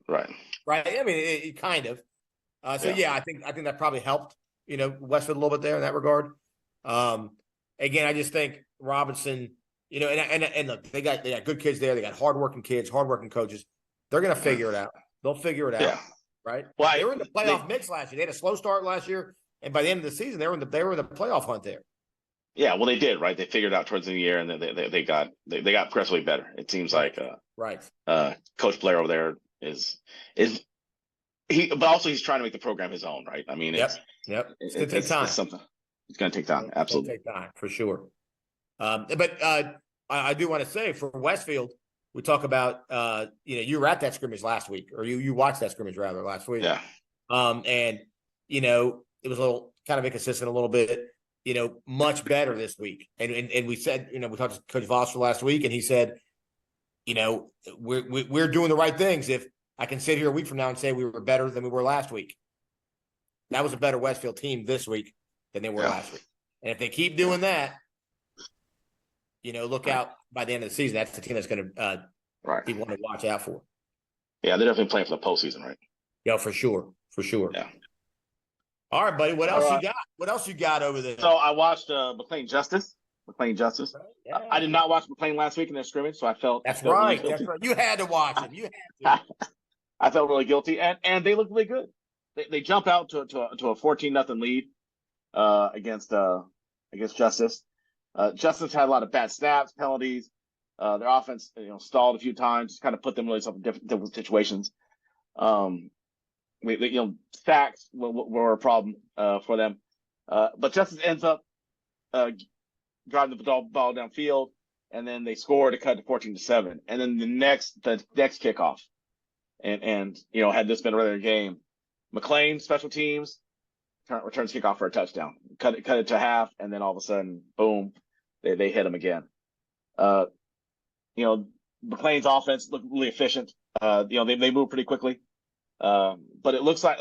Right. Right. I mean, it kind of. I think that probably helped, Westfield a little bit there in that regard. Again, I just think Robinson, and look, they got good kids there. They got hardworking kids, hardworking coaches. They're going to figure it out. They'll figure it out, right? Well, they were in the playoff mix last year. They had a slow start last year, and by the end of the season, they were in the playoff hunt there. Yeah, well, they did, right? They figured it out towards the end of the year, and they got progressively better. It seems like Coach Blair over there is. But also he's trying to make the program his own, right? I mean, it's going to take time. It's going to take time, absolutely. It's going to take time for sure. But I do want to say for Westfield, we talk about you were at that scrimmage last week, or you watched that scrimmage rather last week. Yeah. And it was a little kind of inconsistent, a little bit. Much better this week. And we said, we talked to Coach Foster last week, and he said, we're doing the right things. If I can sit here a week from now and say we were better than we were last week. That was a better Westfield team this week than they were last week. And if they keep doing that, look out by the end of the season. That's the team that's going to be one to watch out for. Yeah, they're definitely playing for the postseason, right? Yeah, for sure. Yeah. All right, buddy. What All else you right. got? What else you got over there? So I watched McLean Justice. McLean Justice. Yeah. I did not watch McLean last week in their scrimmage, so I felt That's really right. guilty. That's right. You had to watch him. You had to. I felt really guilty, and they looked really good. They jump out to a 14-0 lead against Justice. Justice had a lot of bad snaps, penalties. Their offense, stalled a few times, just kind of put them really some different situations. Sacks were a problem for them. But Justice ends up driving the ball downfield, and then they score to cut to 14-7. And then the next kickoff, and had this been a regular game, McLean special teams returns kickoff for a touchdown, cut it to half, and then all of a sudden, boom, they hit him again. McLean's offense looked really efficient. They move pretty quickly. But it looks like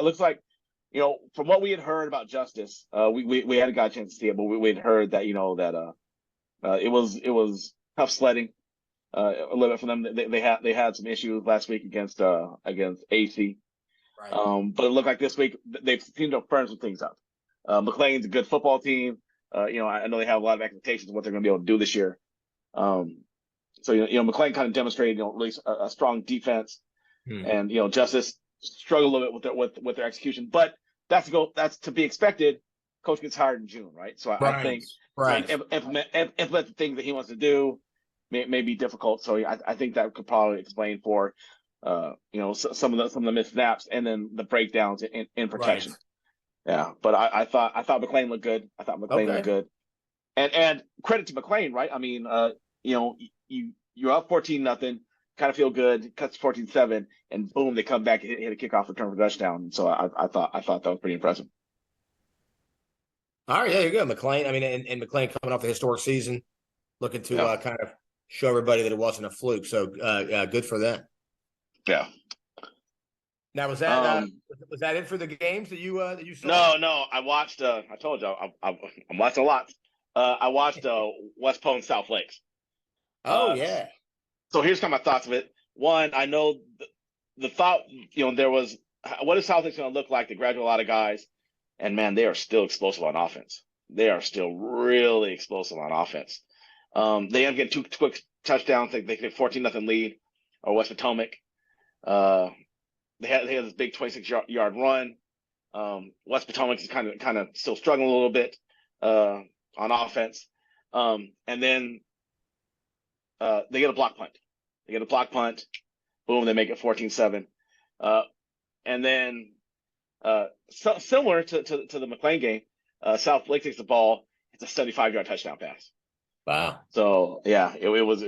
from what we had heard about Justice, we hadn't got a chance to see it, but we had heard that it was tough sledding a little bit for them. They had some issues last week against AC. Right. But it looked like this week they've seemed to firm some things up. McLean's a good football team. I know they have a lot of expectations of what they're going to be able to do this year. McLean kind of demonstrated really a strong defense, and Justice struggled a little bit with their execution, but that's to be expected. Coach gets hired in June, right? So I think implement the things that he wants to do may be difficult. So I think that could probably explain for some of the missed snaps and then the breakdowns in protection. Right. Yeah, but I thought McLean looked good. I thought McLean looked good, and credit to McLean, right? I mean, you're up 14-0. Kind of feel good, cuts 14-7, and boom, they come back and hit a kickoff return for a touchdown. So I thought that was pretty impressive. All right, yeah, you're good, McLean. I mean, and McLean coming off the historic season, looking to kind of show everybody that it wasn't a fluke. So good for them. Yeah. Now was that it for the games that you saw? No. I watched. I told you I'm watching a lot. I watched West Poe and South Lakes. Yeah. So here's kind of my thoughts of it. One, I know the thought, there was, what is South Lakes going to look like to graduate a lot of guys? And man, they are still explosive on offense. They are still really explosive on offense. They end up getting two quick touchdowns. They get a 14-0 lead or West Potomac. They had this big 26-yard run. West Potomac is kind of still struggling a little bit on offense. And then they get a block punt. Boom, they make it 14-7. And then similar to the McLean game, South Lake takes the ball. It's a 75-yard touchdown pass. Wow. So yeah, it was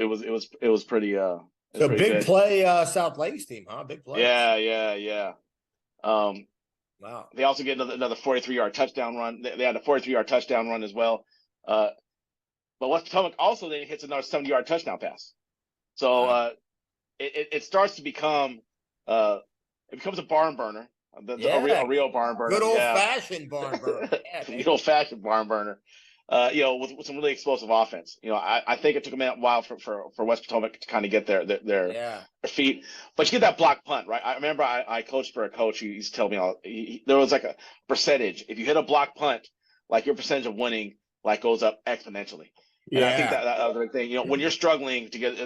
pretty. So big good play, South Lakes team, huh? Big play. Yeah. Wow. They also get another 43-yard touchdown run. They had a 43-yard touchdown run as well. But West Potomac also then hits another 70-yard touchdown pass. So it starts to become it becomes a barn burner, a real barn burner. Good old-fashioned barn burner. Good old-fashioned barn burner. With some really explosive offense. I think it took a while for West Potomac to kind of get their feet. But you get that block punt, right? I remember I coached for a coach who used to tell me there was like a percentage. If you hit a block punt, like your percentage of winning goes up exponentially. And I think that was the big thing. When you're struggling to get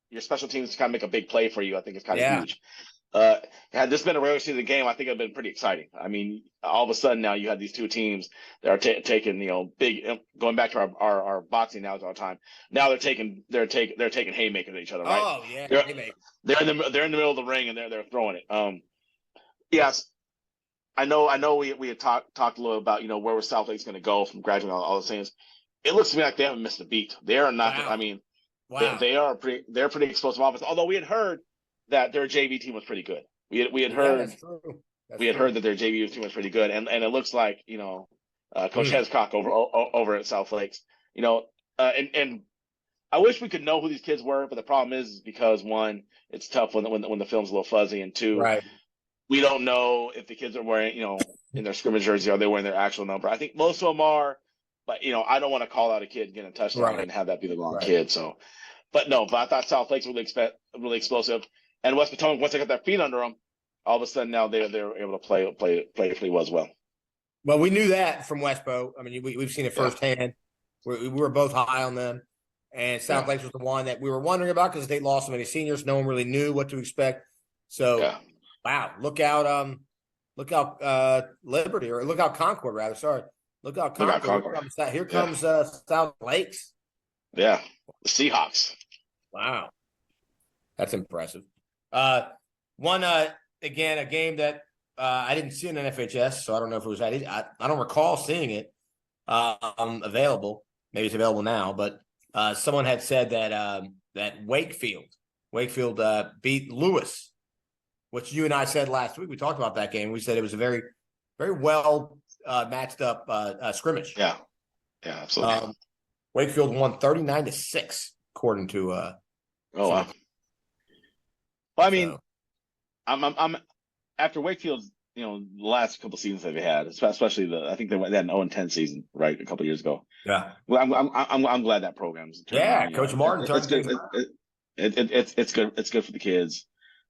your special teams to kind of make a big play for you, I think it's kind of huge. Had this been a regular season game, I think it'd been pretty exciting. I mean, all of a sudden now you have these two teams that are taking, big, going back to our boxing now all the time. Now they're taking haymakers at each other, right? Oh yeah, they're in the middle of the ring and they're throwing it. Yes, I know we had talked a little about where was South Lake's going to go from graduating all those things. It looks to me like they haven't missed a beat. They are not. Wow. I mean, they're pretty explosive offense. Although we had heard that their JV team was pretty good. We had heard that's true. Heard that their JV team was pretty good, and it looks like Coach Hescock over at South Lakes. And I wish we could know who these kids were, but the problem is because one, it's tough when the film's a little fuzzy, and two, we don't know if the kids are wearing in their scrimmage jersey, are they wearing their actual number? I think most of them are, but I don't want to call out a kid getting a touchdown and have that be the wrong kid. So, but I thought South Lakes were really explosive. And West Potomac, once they got their feet under them, all of a sudden now they're able to play pretty well as well. Well, we knew that from Westbo. I mean, we've seen it firsthand. We were both high on them. And South Lakes was the one that we were wondering about because they lost so many seniors. No one really knew what to expect. So, wow, look out Liberty, or look out Concord, rather. Sorry. Look out Concord. Here comes South Lakes. Yeah, the Seahawks. Wow. That's impressive. One, again, a game that I didn't see in an FHS, so I don't know if it was I don't recall seeing it available. Maybe it's available now, but someone had said that Wakefield beat Lewis, which you and I said last week. We talked about that game. We said it was a very, very well matched up scrimmage. Yeah, absolutely. Wakefield won 39-6, according to. Oh wow. Well, I mean, I'm after Wakefield's, the last couple of seasons that they had, especially I think they had an 0-10 season, right, a couple of years ago. Yeah. Well, I'm glad that program's turned around, Coach Martin. It's good. It's good. It's good for the kids.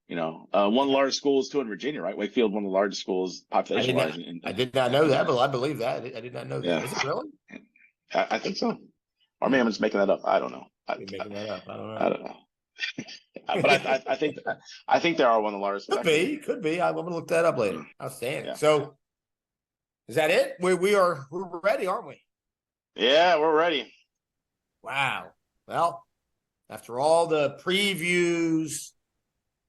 One of the largest schools too in Virginia, right? Wakefield, one of the largest schools population wise. I did not know that, but I believe that. I did not know that. Yeah. Is it really? I think so. Or maybe I'm just making that up. I don't know. You're making that up. I don't know. But I think they are one of the largest. Could be. I'm gonna look that up later. Outstanding. Yeah. So, is that it? We're ready, aren't we? Yeah, we're ready. Wow. Well, after all the previews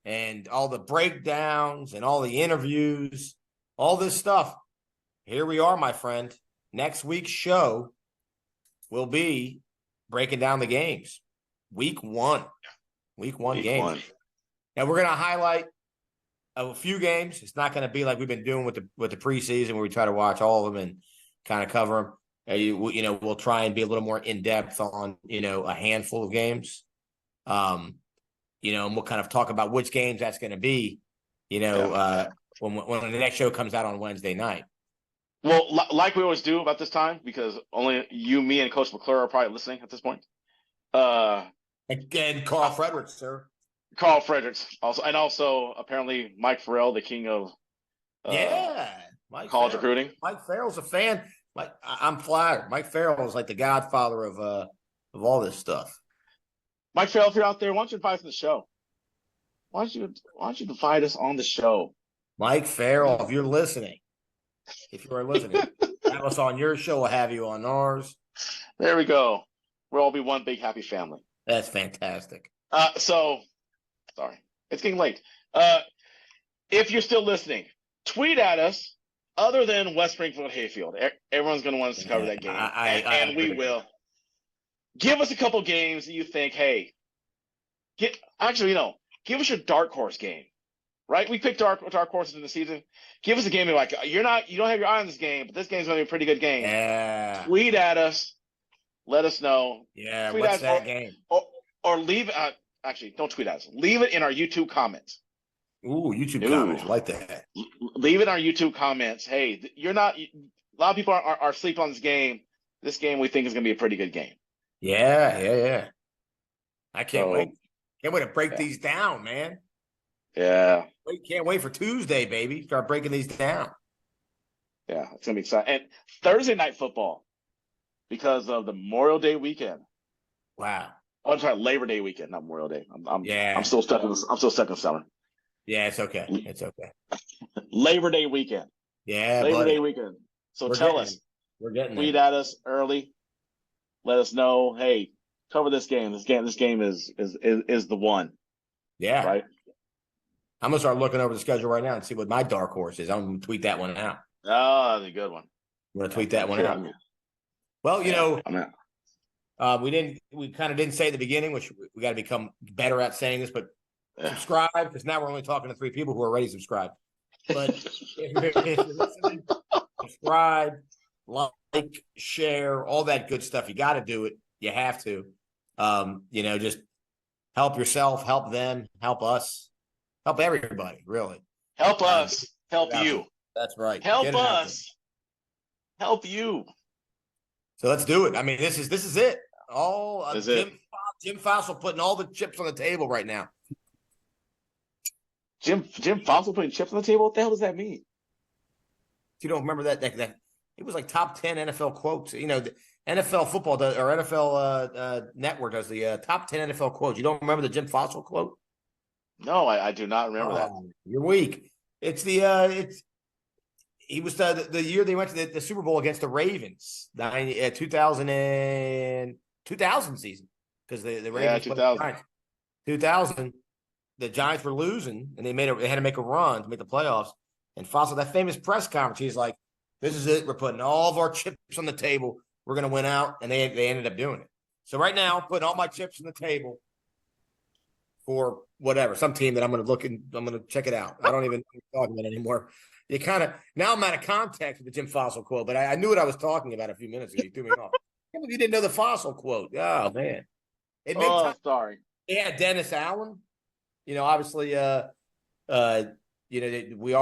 and all the breakdowns and all the interviews, all this stuff, here we are, my friend. Next week's show will be breaking down the games. Week one games. Now we're going to highlight a few games. It's not going to be like we've been doing with the preseason, where we try to watch all of them and kind of cover them. We'll try and be a little more in depth on a handful of games. And we'll kind of talk about which games that's going to be. When the next show comes out on Wednesday night. Well, like we always do about this time, because only you, me, and Coach McClure are probably listening at this point. Again, Carl Fredericks, sir. Carl Fredericks, also apparently Mike Farrell, the king of Mike college Farrell. recruiting. Mike Farrell's a fan. I'm flattered. Mike Farrell is like the godfather of all this stuff. Mike Farrell, if you're out there, why don't you invite us on the show? Why don't you invite us on the show? Mike Farrell, if you are listening, have us on your show. We'll have you on ours. There we go. We'll all be one big happy family. That's fantastic. So, sorry, it's getting late. If you're still listening, tweet at us. Other than West Springfield, Hayfield, everyone's going to want us to cover that game, and we will. Give us a couple games that you think, hey, give us your dark horse game, right? We picked dark horses in the season. Give us a game you're like, you don't have your eye on this game, but this game's going to be a pretty good game. Yeah. Tweet at us. Let us know. Yeah, tweet what's that game? Or leave it. Actually, don't tweet at us. Leave it in our YouTube comments. Ooh, YouTube comments. I like that. Leave it in our YouTube comments. Hey, a lot of people are asleep on this game. This game we think is going to be a pretty good game. Yeah. I can't wait. Can't wait to break these down, man. Yeah. Can't wait for Tuesday, baby. Start breaking these down. Yeah, it's going to be exciting. And Thursday night football, because of the Memorial Day weekend. Wow. Oh, I'm sorry, Labor Day weekend, not Memorial Day. I'm still stuck in summer. Yeah, it's okay. It's okay. Labor Day weekend. Yeah, Labor Day weekend. So tell us. We're getting tweet at us early. Let us know. Hey, cover this game. This game is the one. Yeah. Right. I'm gonna start looking over the schedule right now and see what my dark horse is. I'm gonna tweet that one out. Oh, that's a good one. I'm gonna tweet that one out. Well, we kind of didn't say at the beginning, which we got to become better at saying this, but subscribe, because now we're only talking to 3 people who are already subscribed. But if you're listening, subscribe, like, share, all that good stuff. You got to do it. You have to. Just help yourself, help them, help us, help everybody, really. Help us, help you. That's right. Help us, help you. So let's do it. I mean, this is it. All Jim Fossil putting all the chips on the table right now. Jim Fossil putting chips on the table? What the hell does that mean? You don't remember that It was like top 10 NFL quotes. You know, the NFL football does, or NFL Network does the top 10 NFL quotes. You don't remember the Jim Fossil quote? No, I do not remember that. You're weak. It's he was the year they went to the Super Bowl against the Ravens, 2000 season, because the Ravens 2000. 2000, the Giants were losing and they had to make a run to make the playoffs. And Fossil, that famous press conference, he's like, "This is it. We're putting all of our chips on the table. We're going to win out." And they ended up doing it. So right now, putting all my chips on the table for whatever, some team that I'm going to check it out. I don't even know what I'm talking about anymore. You now I'm out of context with the Jim Fossil quote, but I knew what I was talking about a few minutes ago. You threw me off. You didn't know the Fossil quote. Oh man. Sorry. They had Dennis Allen. You know, obviously, we are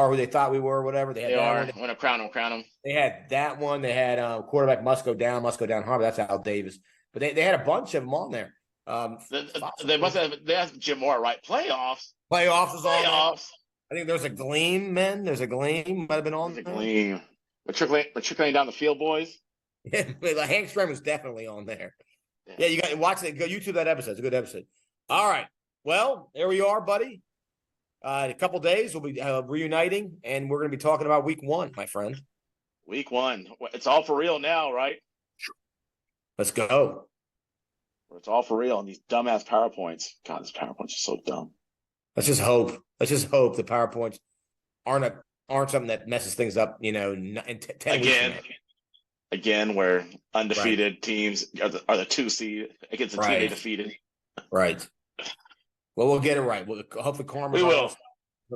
who they thought we were, or whatever. They are. Want to crown them. They had that one. They had quarterback must go down hard. That's Al Davis. But they had a bunch of them on there. They have Jim Moore, right? Playoffs was on there. I think there's a Gleam, men. There's a Gleam. Might have been on there. Gleam. Matriculating down the field, boys. Yeah, Hank Stram was definitely on there. Yeah, you got to watch it. Go YouTube that episode. It's a good episode. All right. Well, there we are, buddy. In a couple days, we'll be reuniting, and we're going to be talking about week 1, my friend. Week 1. It's all for real now, right? Let's go. It's all for real. And these dumbass PowerPoints. God, these PowerPoints are so dumb. Let's just hope the PowerPoints aren't something that messes things up, in 10 weeks. Again, where undefeated teams are the 2 seed against the team they defeated. Right. Well, we'll get it right. Hopefully, karma. We will.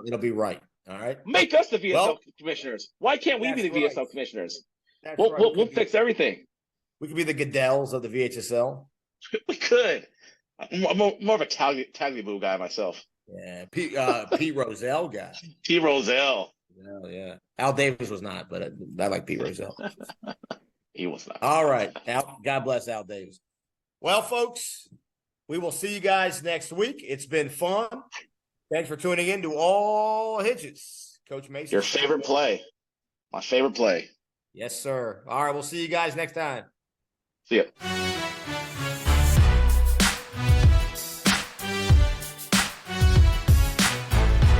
It'll be right. All right. Make us the VSL commissioners. Why can't we be the VSL commissioners? We'll fix everything. We could be the Goodells of the VHSL. We could. I'm more of a Tagliabue guy myself. Yeah, Pete Rozelle guy. Pete Rozelle. Yeah. Al Davis was not, but I like Pete Rozelle. He was not. All right. God bless Al Davis. Well, folks, we will see you guys next week. It's been fun. Thanks for tuning in to All Hitches. Coach Mesa. Your favorite play. My favorite play. Yes, sir. All right. We'll see you guys next time. See ya.